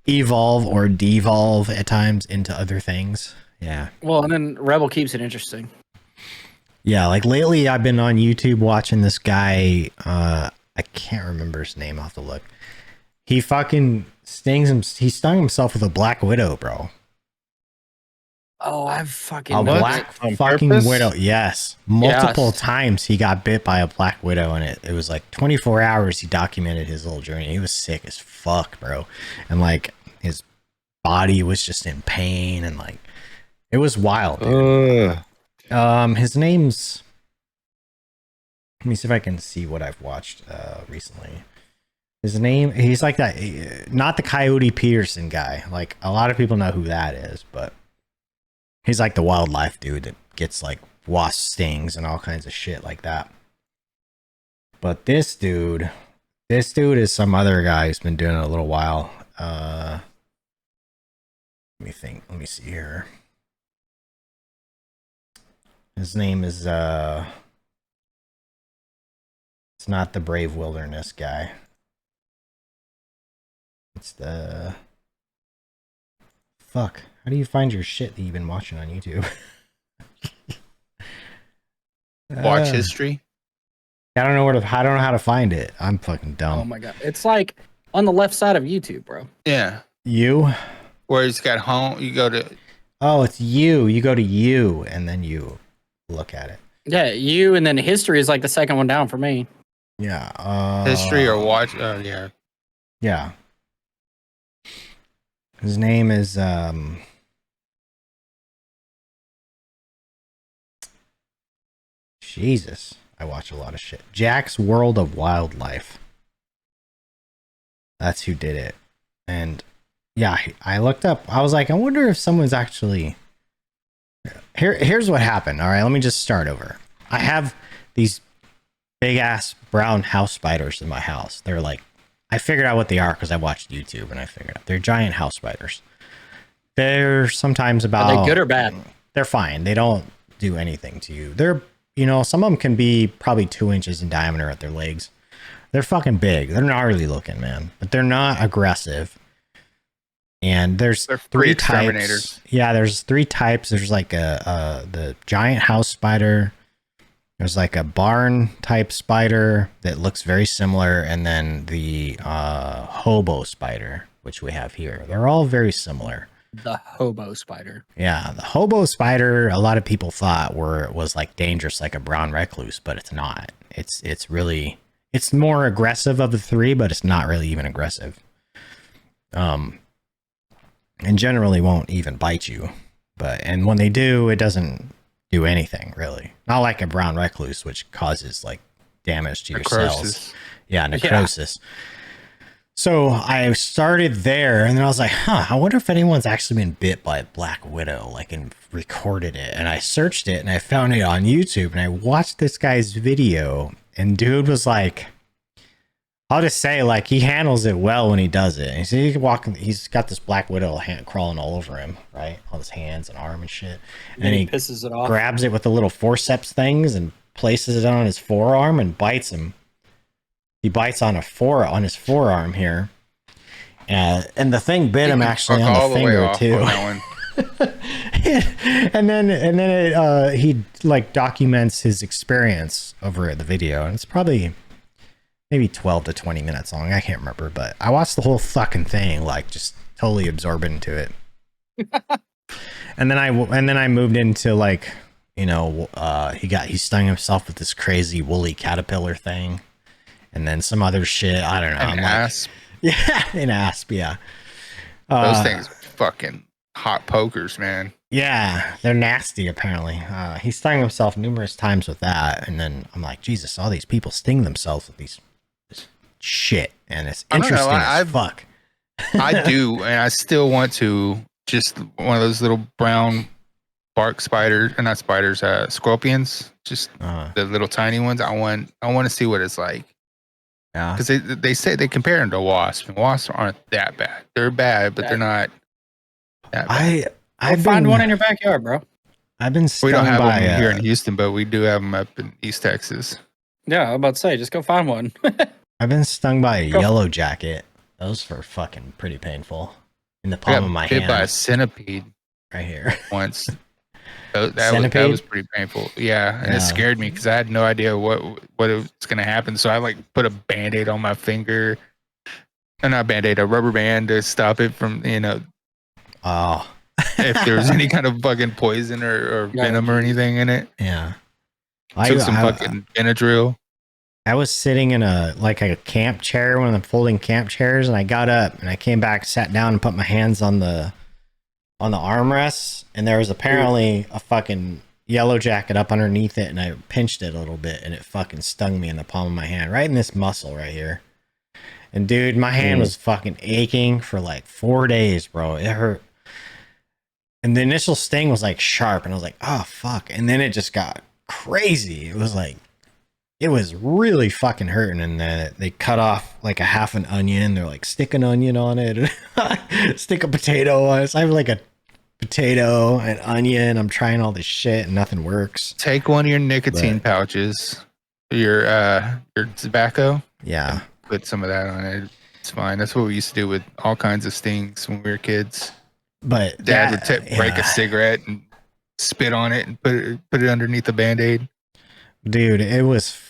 evolve or devolve at times into other things. Yeah. Well, and then Rebel keeps it interesting. Yeah, like lately I've been on YouTube watching this guy, I can't remember his name, I'll have to look. He fucking he stung himself with a black widow, bro. Oh, I've fucking A know black On fucking purpose? widow. Yes. Multiple Yes. times he got bit by a black widow, and it was like 24 hours he documented his little journey. He was sick as fuck, bro. And like his body was just in pain, and like it was wild, dude. His name's, let me see if I can see what I've watched recently. His name, he's like that, not the Coyote Peterson guy. Like a lot of people know who that is, but he's like the wildlife dude that gets like wasp stings and all kinds of shit like that. But this dude is some other guy who's been doing it a little while. Let me think. Let me see here. His name is it's not the Brave Wilderness guy. It's the fuck. How do you find your shit that you've been watching on YouTube? Watch history. I don't know I don't know how to find it. I'm fucking dumb. Oh my god, it's like on the left side of YouTube, bro. Yeah. You? Where it's got home, you go to Oh, it's you. You go to you and then you look at it. Yeah, you, and then history is like the second one down for me. Yeah. history or watch. Yeah. Yeah. His name is Jesus. I watch a lot of shit. Jack's World of Wildlife. That's who did it. And yeah, I looked up. I was like, I wonder if someone's actually here's what happened. All right, let me just start over. I have these big ass brown house spiders in my house. They're like, I figured out what they are because I watched YouTube and I figured out they're giant house spiders. They're sometimes about. Are they good or bad? They're fine. They don't do anything to you. They're, you know, some of them can be probably 2 inches in diameter at their legs. They're fucking big. They're gnarly looking, man, but they're not aggressive. And there's They're three free exterminators. types. Yeah, there's 3 types. There's like the giant house spider. There's like a barn type spider that looks very similar, and then the hobo spider, which we have here. They're all very similar. The hobo spider. Yeah, the hobo spider, a lot of people thought was like dangerous, like a brown recluse, but it's not. It's really, it's more aggressive of the 3, but it's not really even aggressive. And generally won't even bite you. And when they do, it doesn't do anything really. Not like a brown recluse, which causes like damage to your cells. Necrosis. Yeah, necrosis. So I started there, and then I was like, I wonder if anyone's actually been bit by a black widow, like, and recorded it. And I searched it, and I found it on YouTube, and I watched this guy's video, and dude was like, I'll just say, like, he handles it well when he does it. And he's walking, he's got this black widow crawling all over him, right? On his hands and arm and shit. And he pisses it off. grabs it with the little forceps things and places it on his forearm and bites him. He bites on his forearm here, and the thing bit him actually on the finger too. and then he like documents his experience over the video, and it's probably maybe 12 to 20 minutes long. I can't remember, but I watched the whole fucking thing, like just totally absorbed into it. And then I moved into like, you know, he stung himself with this crazy woolly caterpillar thing, and then some other shit. I don't know. An asp. Like, yeah, an asp. Yeah. Those things are fucking hot pokers, man. Yeah, they're nasty. Apparently, he stung himself numerous times with that, and then I'm like, Jesus, all these people sting themselves with this shit, and it's interesting as fuck. I do, and I still want to. Just one of those little brown bark spiders, or not spiders, scorpions. Just the little tiny ones. I want to see what it's like. Yeah, because they say they compare them to wasps, and wasps aren't that bad. They're bad, but they're not that bad. I'd find one in your backyard, bro. I've been stung we don't have by, them here in Houston, but we do have them up in East Texas. Yeah, I'm about to say, just go find one. I've been stung by a yellow jacket. Those were fucking pretty painful. In the palm of my hand. Hit by a centipede right here once. That was pretty painful. Yeah, and it scared me because I had no idea what was going to happen. So I like put a Band-Aid on my finger, and not Band-Aid, a rubber band to stop it from if there was any kind of fucking poison or venom or anything in it. Yeah, Took some fucking Benadryl. I was sitting in a camp chair, one of the folding camp chairs, and I got up and I came back, sat down, and put my hands on the armrests, and there was apparently a fucking yellow jacket up underneath it, and I pinched it a little bit, and it fucking stung me in the palm of my hand, right in this muscle right here. And dude, my hand was fucking aching for like 4 days, bro. It hurt. And the initial sting was like sharp, and I was like, oh fuck. And then it just got crazy. It was really fucking hurting, and they cut off like a half an onion. They're like, stick an onion on it, stick a potato on it. So I have like a potato and onion. I'm trying all this shit, and nothing works. Take one of your nicotine pouches, your tobacco. Yeah, put some of that on it. It's fine. That's what we used to do with all kinds of stings when we were kids. But Dad would break a cigarette and spit on it and put it underneath the Band-Aid. Dude, it was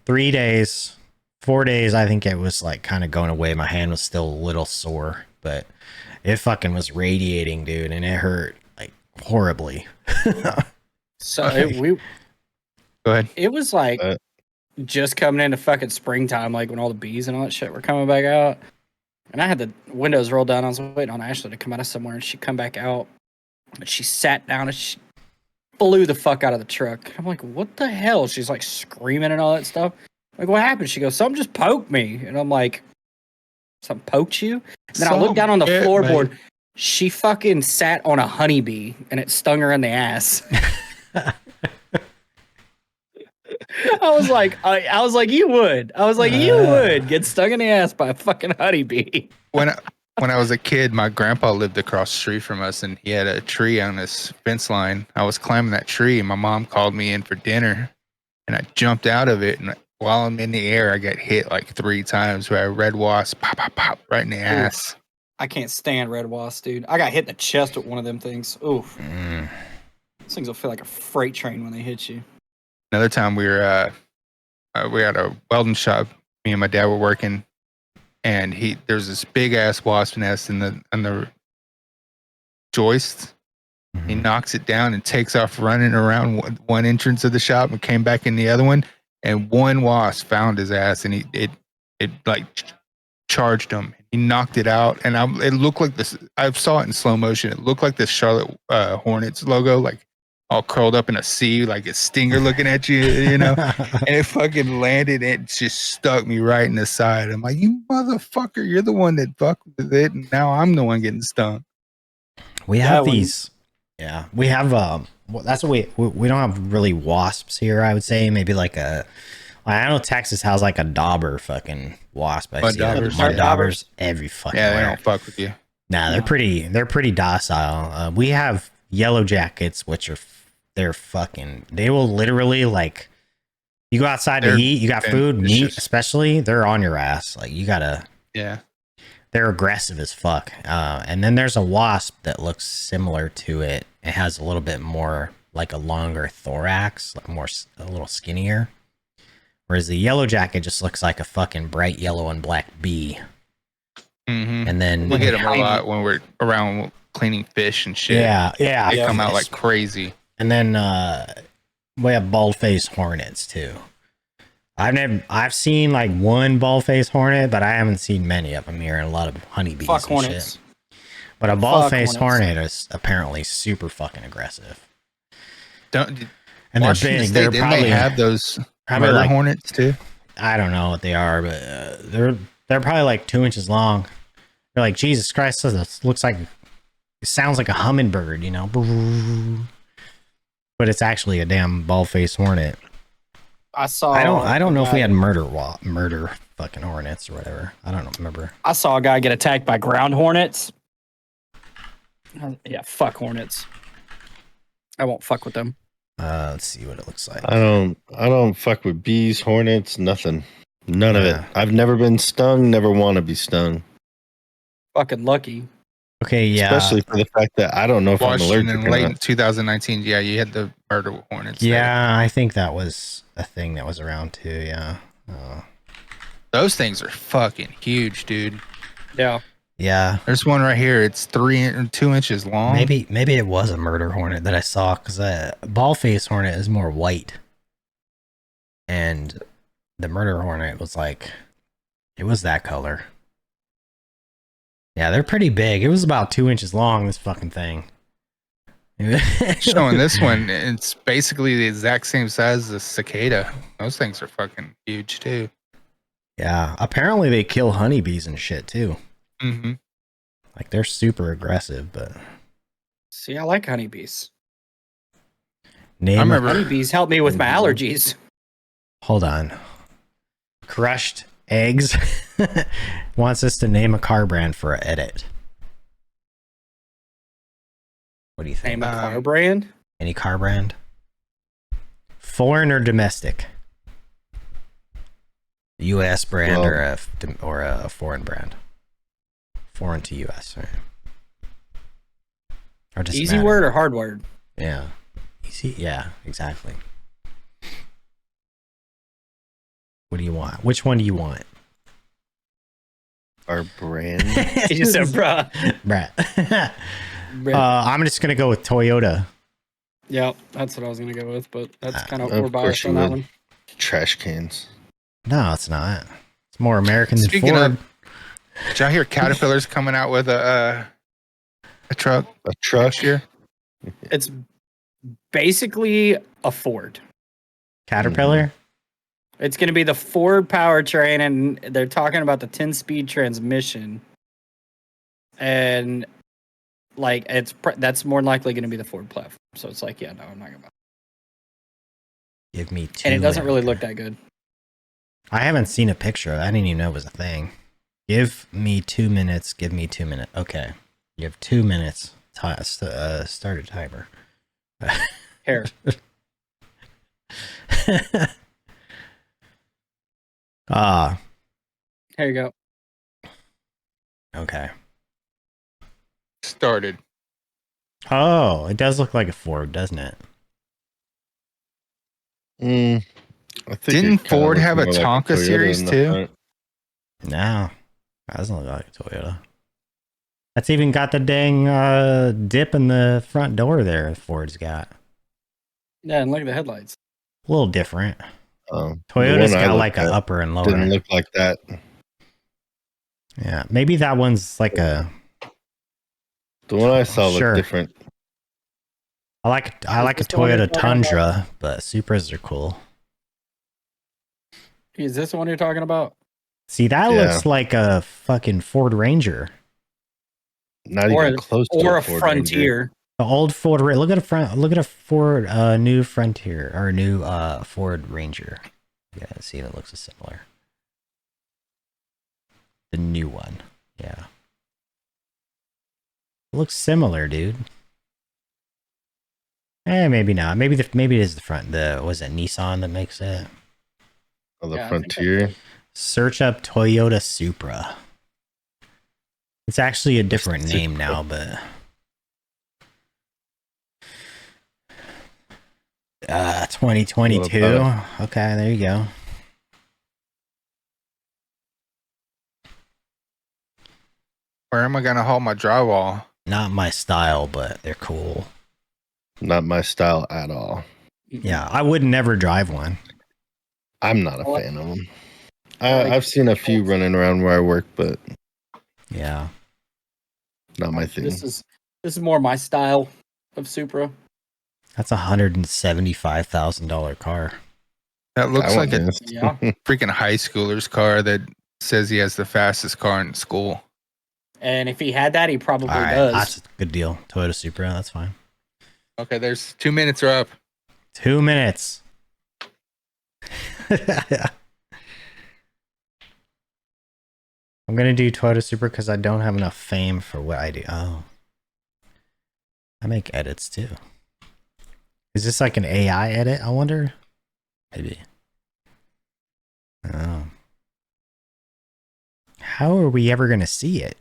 3 days, 4 days. I think it was like kind of going away. My hand was still a little sore, but it fucking was radiating, dude, and it hurt like horribly. So Go ahead. It was like just coming into fucking springtime, like when all the bees and all that shit were coming back out. And I had the windows rolled down. I was waiting on Ashley to come out of somewhere, and she'd come back out. And she sat down and she blew the fuck out of the truck. I'm like, what the hell? She's like screaming and all that stuff. I'm like, what happened? She goes, something just poked me. And I'm like, something poked you? And then I looked down on the floorboard. Man. She fucking sat on a honeybee and it stung her in the ass. I was like, you would. I was like, you would get stung in the ass by a fucking honeybee. When I was a kid, my grandpa lived across the street from us, and he had a tree on his fence line. I was climbing that tree, and my mom called me in for dinner, and I jumped out of it, and while I'm in the air, I got hit like 3 times by a red wasp, pop, pop, pop, right in the ass. I can't stand red wasps, dude. I got hit in the chest with one of them things. Oof. These things will feel like a freight train when they hit you. Another time we were at a welding shop. Me and my dad were working, and there's this big ass wasp nest in the joist. He knocks it down and takes off running around one entrance of the shop and came back in the other one. And one wasp found his ass, and it like charged him. He knocked it out, and it looked like this. I saw it in slow motion. It looked like this Charlotte Hornets logo, like all curled up in a C, like a stinger looking at you, and it fucking landed. And it just stuck me right in the side. I'm like, you motherfucker, you're the one that fucked with it, and now I'm the one getting stung. We have these. Yeah, we have. That's what we don't have really wasps here. I would say maybe like I know Texas has like a dauber fucking wasp. I see mud daubers every fucking. Yeah, they don't fuck with you. Nah, they're pretty docile. We have yellow jackets, which are they will literally, like, you go outside to eat, you got food, meat especially, they're on your ass. Like, you gotta. Yeah. They're aggressive as fuck. And then there's a wasp that looks similar to it. It has a little bit more, like a longer thorax, like a little skinnier. Whereas the yellow jacket just looks like a fucking bright yellow and black bee. Mm-hmm. And then we get them a lot when we're around cleaning fish and shit. Yeah, yeah. They Yeah. come out like crazy. And then we have bald-faced hornets too. I've seen like one bald-faced hornet, but I haven't seen many of them here, and a lot of honeybees. Fuck and hornets. shit. But a bald-faced hornets. hornet is apparently super fucking aggressive. And And they're big. They're didn't probably they have those probably murder like hornets too? I don't know what they are, but they're probably like 2 inches long. They're like, Jesus Christ, this looks like, it sounds like a hummingbird, you know? But it's actually a damn bald-faced hornet. I saw. I don't know if we a had guy- murder fucking hornets or whatever. I don't remember. I saw a guy get attacked by ground hornets. Yeah, fuck hornets. I won't fuck with them. Let's see what it looks like. I don't fuck with bees, hornets, nothing. None of it. Yeah. I've never been stung, never want to be stung. Fucking lucky. Okay, yeah. Especially for the fact that I don't know if I'm allergic Washington, or late not. in 2019. Yeah, you had the murder hornets. there. Yeah, I think that was a thing that was around too, yeah. Those things are fucking huge, dude. Yeah. Yeah. There's one right here. It's 2 inches long. Maybe it was a murder hornet that I saw, because a bald-faced hornet is more white. And the murder hornet was like, it was that color. Yeah, they're pretty big. It was about 2 inches long, this fucking thing. Showing this one, it's basically the exact same size as a cicada. Those things are fucking huge too. Yeah, apparently they kill honeybees and shit too. Mm-hmm. Like, they're super aggressive, but See, I like honeybees. name I remember- Honeybees help me with my allergies. Hold on. Crushed Eggs wants us to name a car brand for an edit. What do you think? Name a car brand. Any car brand? Foreign or domestic? U.S. brand or a foreign brand? Foreign to U.S. Right? Or just Easy word or hard word? Yeah. Easy. Yeah. Exactly. What do you want? Which one do you want? Our brand. He just said, bruh. Brett. Bruh. I'm just gonna go with Toyota. Yep, that's what I was gonna go with, but that's kind of Of we're course biased you on that would. one. Trash cans. No, it's not. It's more American Speaking than Ford. Did y'all hear Caterpillar's coming out with a truck A truck. next year? It's basically a Ford. Caterpillar. It's going to be the Ford powertrain, and they're talking about the 10-speed transmission. And like that's more than likely going to be the Ford platform. So it's like, yeah, no, I'm not going to. Give me two. And it doesn't really minutes. look that good. I haven't seen a picture of it. I didn't even know it was a thing. Give me 2 minutes. Give me 2 minutes. Okay. You have 2 minutes. Start a timer. Here, here you go. Okay. Started. Oh, it does look like a Ford, doesn't it? I think Didn't it kinda Ford looks have a more like Tonka Toyota series in the too? front. No. That doesn't look like a Toyota. That's even got the dang dip in the front door there, Ford's got. Yeah, and look at the headlights. A little different. The Toyota's one I got looked like an at upper and lower. Didn't look like that. Yeah, maybe that one's like a. The one I saw Sure. looked different. I like a this the one you're Toyota talking about? Tundra, but Supras are cool. Is this the one you're talking about? See, that Yeah. looks like a fucking Ford Ranger. Not Or even close to Or a Ford Ranger. Frontier? The old Ford. Look at a front. Look at a Ford new Frontier or new Ford Ranger. Yeah, see if it looks similar. The new one. Yeah. It looks similar, dude. Maybe not. Maybe it is the front. Was it Nissan that makes it? Oh, the Yeah, I think Frontier. Search up Toyota Supra. It's actually a different Supra. name now, but 2022. What Okay, there you go. Where am I gonna haul my drywall? Not my style, but they're cool. Not my style at all. Yeah, I would never drive one. I'm not a I like- fan of them. I like I've seen a few running around where I work, but Yeah. not my thing. This is more my style of Supra. That's $175,000 car. That looks I like want a this. Yeah. freaking high schooler's car that says he has the fastest car in school. And if he had that, he probably All right, does. that's a good deal. Toyota Supra, that's fine. Okay, there's 2 minutes are up. 2 minutes. I'm gonna do Toyota Supra because I don't have enough fame for what I do. Oh, I make edits too. Is this like an AI edit? I wonder. Maybe. Oh. How are we ever gonna see it?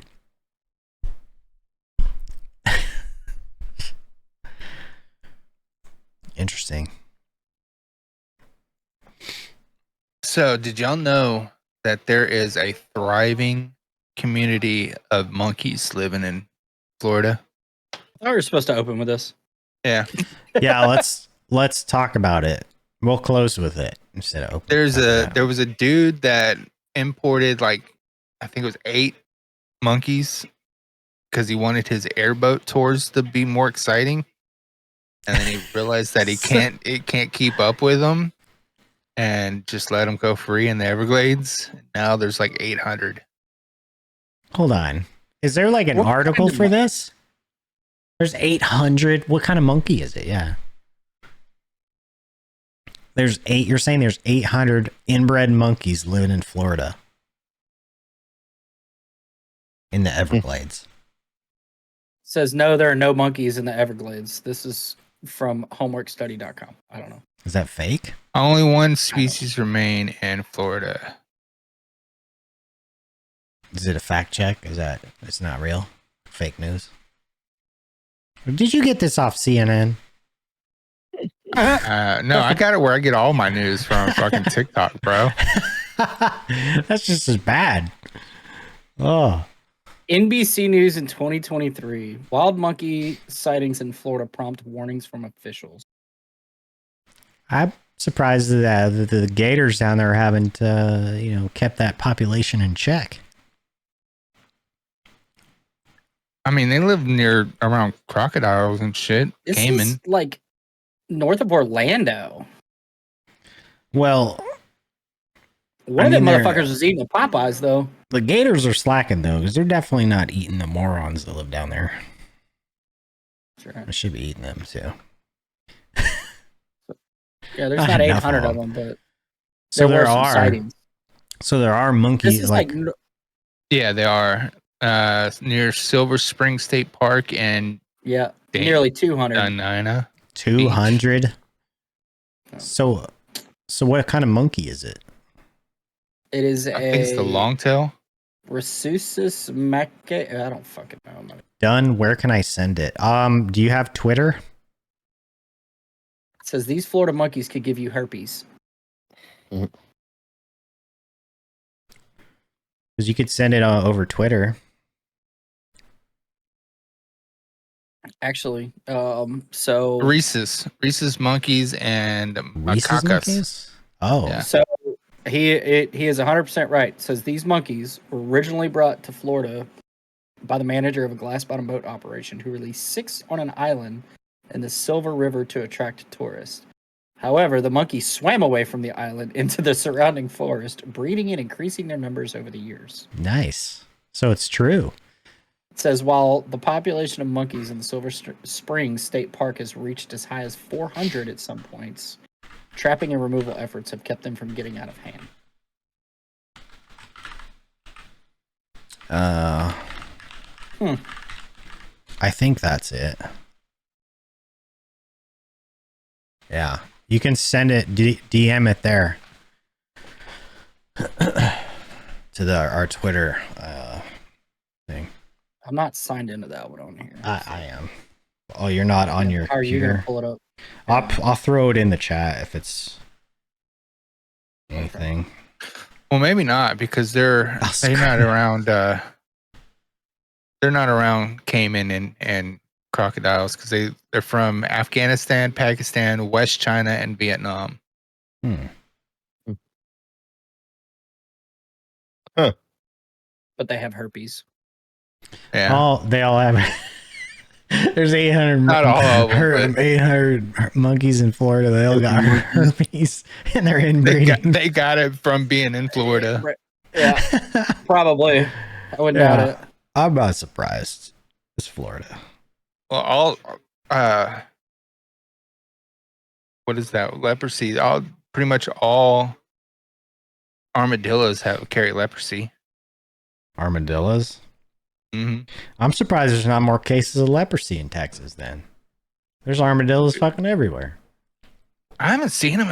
Interesting. So, did y'all know that there is a thriving community of monkeys living in Florida? I thought we were supposed to open with this. Yeah. Yeah, let's talk about it. We'll close with it instead of open. There was a dude that imported like I think it was 8 monkeys because he wanted his airboat tours to be more exciting. And then he realized that it can't keep up with them and just let them go free in the Everglades. Now there's like 800. Hold on. Is there like an What article kind of for this? There's 800. What kind of monkey is it? Yeah. There's 8. You're saying there's 800 inbred monkeys living in Florida. In the Everglades. Says no, there are no monkeys in the Everglades. This is from homeworkstudy.com. I don't know. Is that fake? Only one species remain in Florida. Is it a fact check? Is that it's not real? Fake news? Or did you get this off CNN? No, I got it where I get all my news from fucking TikTok, bro. That's just as bad. Oh. NBC News in 2023. Wild monkey sightings in Florida prompt warnings from officials. I'm surprised that the gators down there haven't, kept that population in check. I mean, they live around crocodiles and shit. This Cayman. is like north of Orlando. Well, One I of them mean, they're- motherfuckers was eating the Popeyes, though. the gators are slacking, though, because they're definitely not eating the morons that live down there. Sure. I should be eating them, too. Yeah, there's Not not enough 800 of of them, but So there there were some are. sightings. So there are This monkeys, is like, Yeah, they are near Silver Spring State Park and yeah, Damn. nearly 200. Dinah. 200. Oh. So what kind of monkey is it? It is I think it's the longtail. Rhesus macaque. I don't fucking know. Man. Done. Where can I send it? Do you have Twitter? It says these Florida monkeys could give you herpes. Because you could send it over Twitter. Actually, so Rhesus monkeys and Rhesus macacas. monkeys? Oh, Yeah. So he is 100% right. It says these monkeys were originally brought to Florida by the manager of a glass bottom boat operation who released 6 on an island in the Silver River to attract tourists. However, the monkeys swam away from the island into the surrounding forest, breeding and increasing their numbers over the years. nice. So it's true. It says while the population of monkeys in the Silver Springs State Park has reached as high as 400 at some points, trapping and removal efforts have kept them from getting out of hand. I think that's it. Yeah. You can send it, DM it there. To our Twitter thing. I'm not signed into that one on here. I am. Oh, you're not on your How are you gonna computer? pull it up? I'll throw it in the chat if it's anything. Well, maybe not because they're I'll not around. they're not around caiman and crocodiles because they're from Afghanistan, Pakistan, West China, and Vietnam. But they have herpes. Yeah, They all have. There's 800. Not all of them, but- 800 monkeys in Florida. They all got herpes, and they're inbreeding. they got it from being in Florida. Right. Yeah, probably. I wouldn't doubt it. I'm not surprised. It's Florida. Well, what is that? Leprosy. Pretty much all armadillos carry leprosy. Armadillos. Mm-hmm. I'm surprised there's not more cases of leprosy in Texas. Then there's armadillos fucking everywhere. I haven't seen them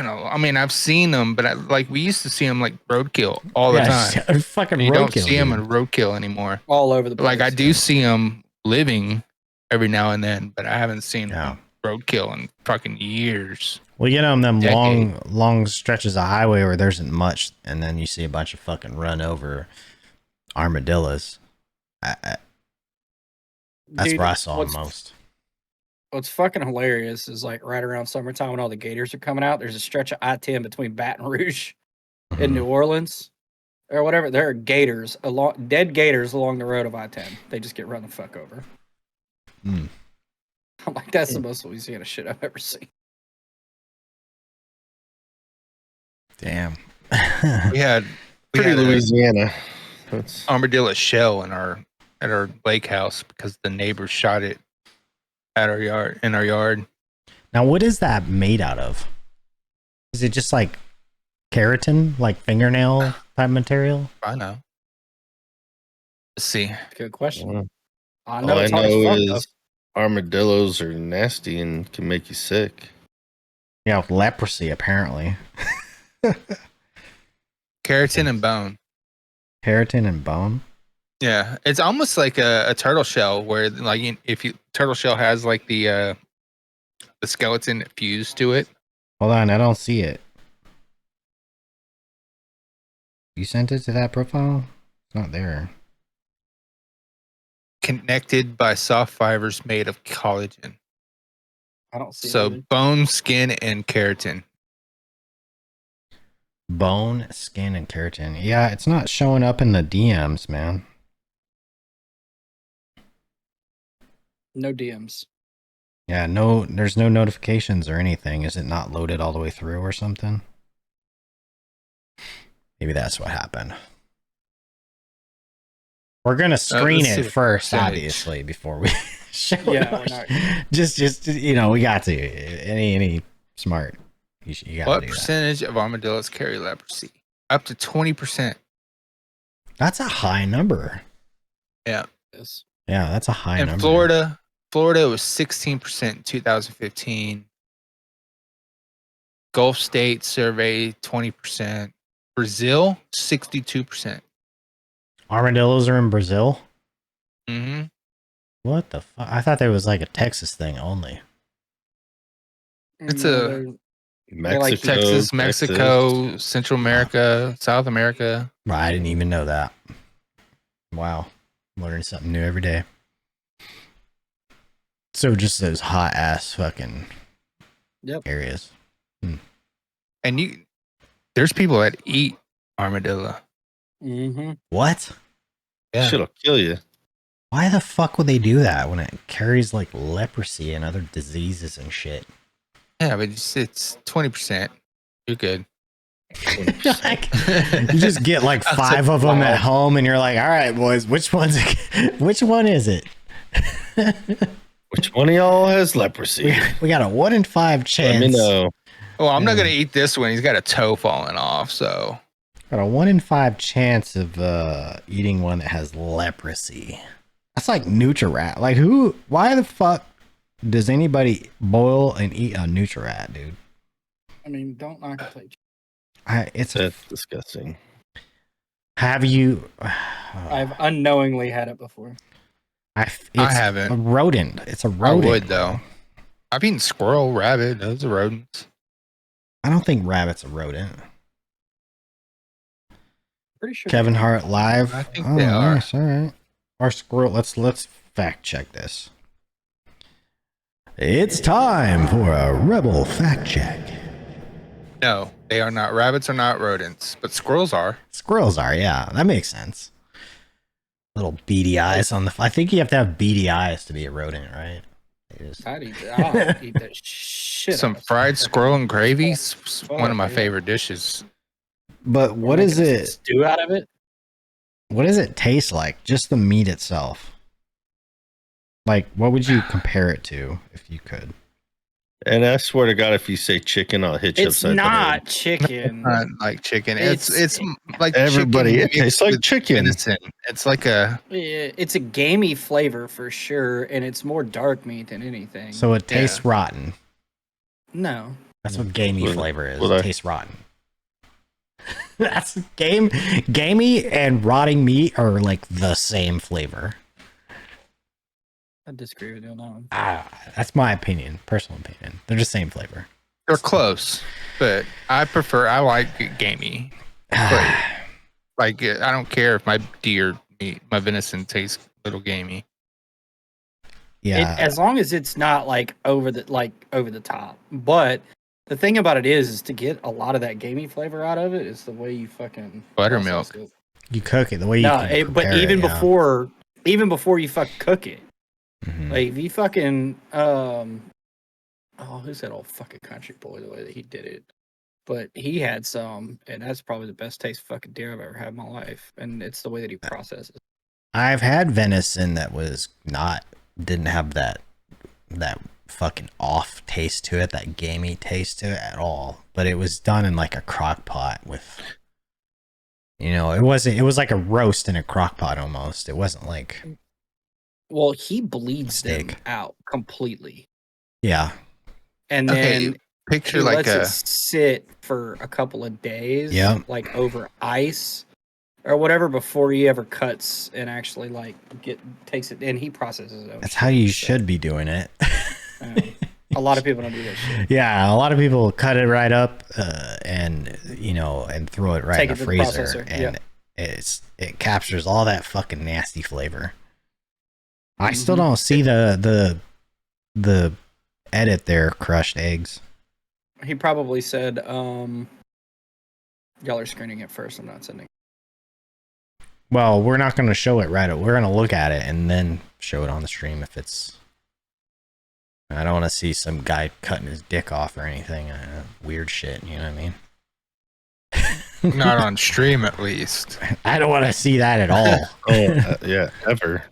I've seen them, but we used to see them like roadkill all the time. Fucking You roadkill. don't see them dude. in roadkill anymore. All over the place. Like I do see them living every now and then, but I haven't seen Yeah. roadkill in fucking years. Well, you know them Decade. long stretches of highway where there isn't much, and then you see a bunch of fucking run over armadillos. That's Dude, where I saw them most. What's fucking hilarious is like right around summertime when all the gators are coming out, there's a stretch of I-10 between Baton Rouge and New Orleans or whatever. There are gators, dead gators along the road of I-10. They just get run the fuck over. Mm. I'm like, that's the most Louisiana shit I've ever seen. Damn. We had Pretty a Louisiana. That's armadillo shell at our lake house because the neighbors shot it at our yard. Now, what is that made out of? Is it just like keratin, like fingernail type material? I know. Let's see. Good question. I all know I it's hard as know fuck, is armadillos are nasty and can make you sick. Yeah, with leprosy apparently. Keratin and bone. Keratin and bone. Yeah, it's almost like a turtle shell where turtle shell has like the skeleton fused to it. Hold on, I don't see it. You sent it to that profile? It's not there. Connected by soft fibers made of collagen. I don't see So it. bone, skin, and keratin. Bone, skin, and keratin. Yeah, it's not showing up in the DMs, man. No DMs. Yeah, there's no notifications or anything. Is it not loaded all the way through or something? Maybe that's what happened. We're gonna screen let's see it the first, percentage. obviously, before we show Yeah, it. we're not. Just we got to. Any smart. You got What to do that. percentage of armadillos carry leprosy? Up to 20%. That's a high number. Yeah. Yes. Yeah, that's a high In number. Florida was 16% in 2015. Gulf States survey 20%. Brazil 62%. Armadillos are in Brazil. Mm-hmm. What the fuck? I thought there was like a Texas thing only. It's No, Mexico, like Texas, Mexico, Central America, South America. I didn't even know that. Wow. Learning something new every day. So just those hot ass fucking areas. And there's people that eat armadillo. Mm-hmm. What? Yeah. Shit'll kill you. Why the fuck would they do that when it carries like leprosy and other diseases and shit? Yeah, but it's 20%. You're good. Like, you just get like 5 of them at home and you're like, all right, boys, which one is it? Which one of y'all has leprosy? We got a 1 in 5 chance. Let me know. Well, I'm not gonna eat this one. He's got a toe falling off, so Got a 1 in 5 chance of eating one that has leprosy. That's like Nutri-Rat. Like why the fuck does anybody boil and eat a Nutri-Rat, dude? I mean, don't knock a plate. That's disgusting. Have you? I've unknowingly had it before. I haven't. A rodent. It's a I rodent. would though. I've eaten squirrel, rabbit. Those are rodents. I don't think rabbit's a rodent. Pretty sure. Kevin Hart live. I think they are. Nice, all right. Our squirrel. Let's fact check this. It's time for a rebel fact check. No, they are not. Rabbits are not rodents, but squirrels are. Squirrels are, yeah. That makes sense. Little beady eyes on the. I think you have to have beady eyes to be a rodent, right? I'll eat that shit. Some out of fried squirrel and gravy. One of my yeah. favorite dishes. But what is it? Stew out of it? What does it taste like? Just the meat itself. Like, what would you compare it to if you could? And I swear to God, if you say chicken, I'll hit you It's upside the not head. chicken. Not like chicken. It's like Everybody, chicken it tastes mixed like with chicken. venison. It's like a It's a gamey flavor for sure, and it's more dark meat than anything. So it tastes rotten. No. That's what gamey Well, flavor is. well, It tastes rotten. That's gamey and rotting meat are like the same flavor. I disagree with you on that one. That's my opinion, personal opinion. They're just same flavor. they're close, but I like gamey. Like I don't care if my deer meat, my venison tastes a little gamey. Yeah. As long as it's not like over the top. But the thing about it is to get a lot of that gamey flavor out of it is the way you fucking Buttermilk. process it. You cook it the way you can but prepare even it, before you fucking cook it, Mhm. like if you fucking who's that old fucking country boy the way that he did it? But he had some, and that's probably the best taste fucking deer I've ever had in my life. And it's the way that he processes. I've had venison that didn't have that fucking off taste to it, that gamey taste to it at all. But it was done in like a crock pot with, it was like a roast in a crock pot almost. It wasn't like, Well, he bleeds them Steak. out completely. yeah. And Okay, then picture he like lets it sit for a couple of days, Yep. like over ice or whatever, before he ever cuts and actually like takes it. And he processes it. That's how you should be doing it. A lot of people don't do that shit. Yeah, a lot of people cut it right up and throw it right Take in it the to the freezer, processor, and it captures all that fucking nasty flavor. I still don't see the edit there, crushed eggs. He probably said, y'all are screening it first. I'm not sending. Well, we're not going to show it right. We're going to look at it and then show it on the stream if it's. I don't want to see some guy cutting his dick off or anything. Weird shit, you know what I mean? not on stream at least. I don't want to see that at all. Yeah, ever.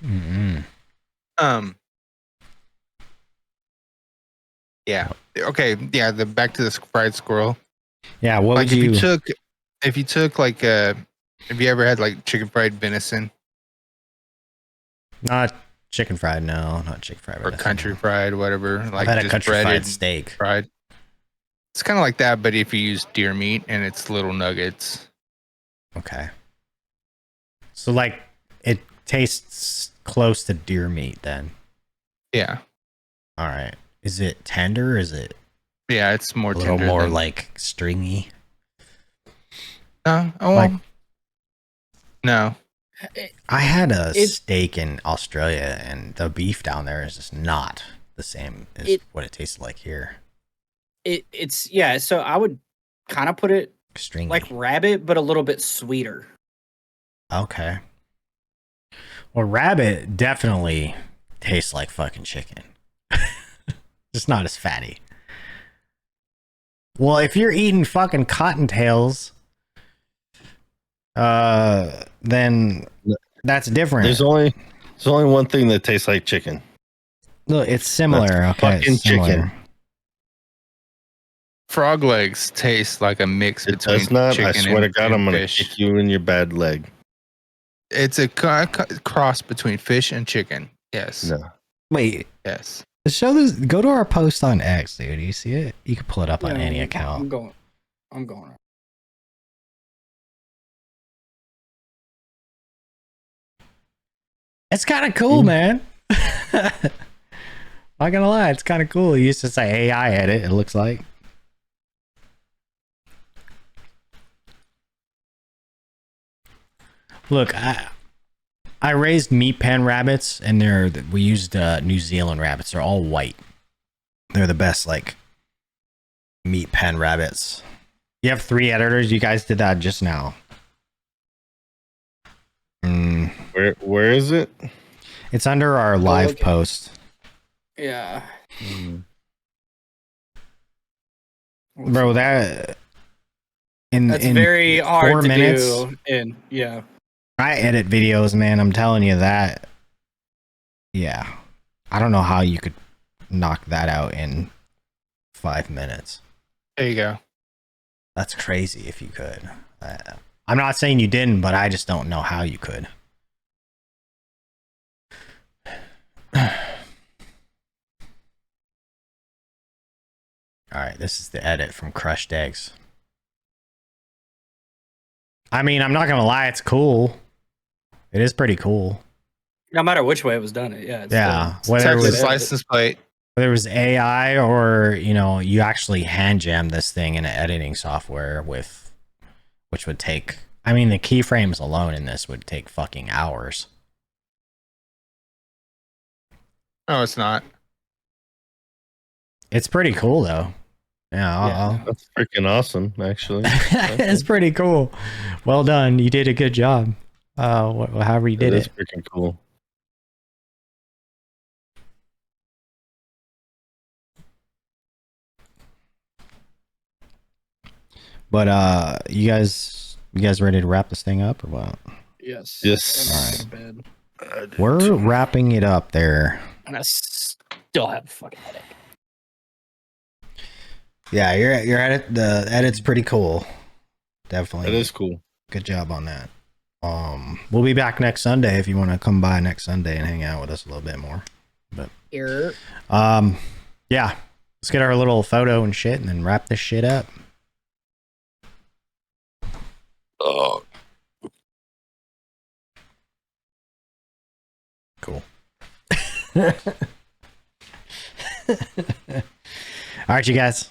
Mm-mm. Yeah. Okay. Yeah. Back to the fried squirrel. Yeah. What Like would you? if you took like have you ever had like chicken fried venison Not chicken fried. No, not chicken fried. or country fried, whatever? Like I've had a just country breaded fried steak. fried. It's kind of like that, but if you use deer meat and it's little nuggets. Okay. So like it tastes close to deer meat then. Yeah. All right. Is it tender? Is it Yeah. It's more a little tender more than- like stringy? No. I had a steak in Australia, and the beef down there is just not the same as what it tasted like here. It's so I would kind of put it Stringy. like rabbit, but a little bit sweeter. Okay. Well, rabbit definitely tastes like fucking chicken. Just not as fatty. Well, if you're eating fucking cottontails, then that's different. There's only one thing that tastes like chicken. Look, it's similar. That's Okay, fucking it's similar. chicken. Frog legs taste like a mix It between does not. chicken I swear to God, and I'm gonna fish. kick you in your bad leg. It's a cross between fish and chicken. Yes. No. Wait, Yes. show this. Go to our post on X, dude. You see it? You can pull it up on any I'm account. going. It's kind of cool, man. Not gonna lie, it's kind of cool. You used to say AI edit. It looks like. Look, I raised meat pen rabbits, and we used New Zealand rabbits. They're all white. They're the best, like, meat pen rabbits. You have 3 editors. You guys did that just now. Where is it? It's under our live okay. post. Yeah. Bro, that's very hard 4 to minutes. do. And yeah. I edit videos, man. I'm telling you that. Yeah. I don't know how you could knock that out in 5 minutes. There you go. That's crazy if you could. I'm not saying you didn't, but I just don't know how you could. All right, this is the edit from Crushed Eggs. I mean, I'm not gonna lie, it's cool. It is pretty cool. No matter which way it was done, yeah. Whether it Texas was license plate. whether it was AI or you actually hand jam this thing in an editing software which would take. I mean, the keyframes alone in this would take fucking hours. No, it's not. It's pretty cool though. Yeah, That's freaking awesome, actually. it's pretty cool. Well done. You did a good job. However you did It is it. freaking cool. But you guys ready to wrap this thing up or what? Yes. Yes. We're wrapping it up there. And I still have a fucking headache. Yeah, your edit. The edit's pretty cool. Definitely. That is cool. Good job on that. We'll be back next Sunday if you want to come by next Sunday and hang out with us a little bit more. But Here. yeah, let's get our little photo and shit, and then wrap this shit up. Oh. Cool. All right, you guys.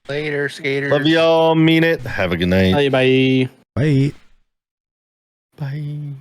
Later, skaters. Love y'all. Mean it. Have a good night. Bye. Bye. Bye.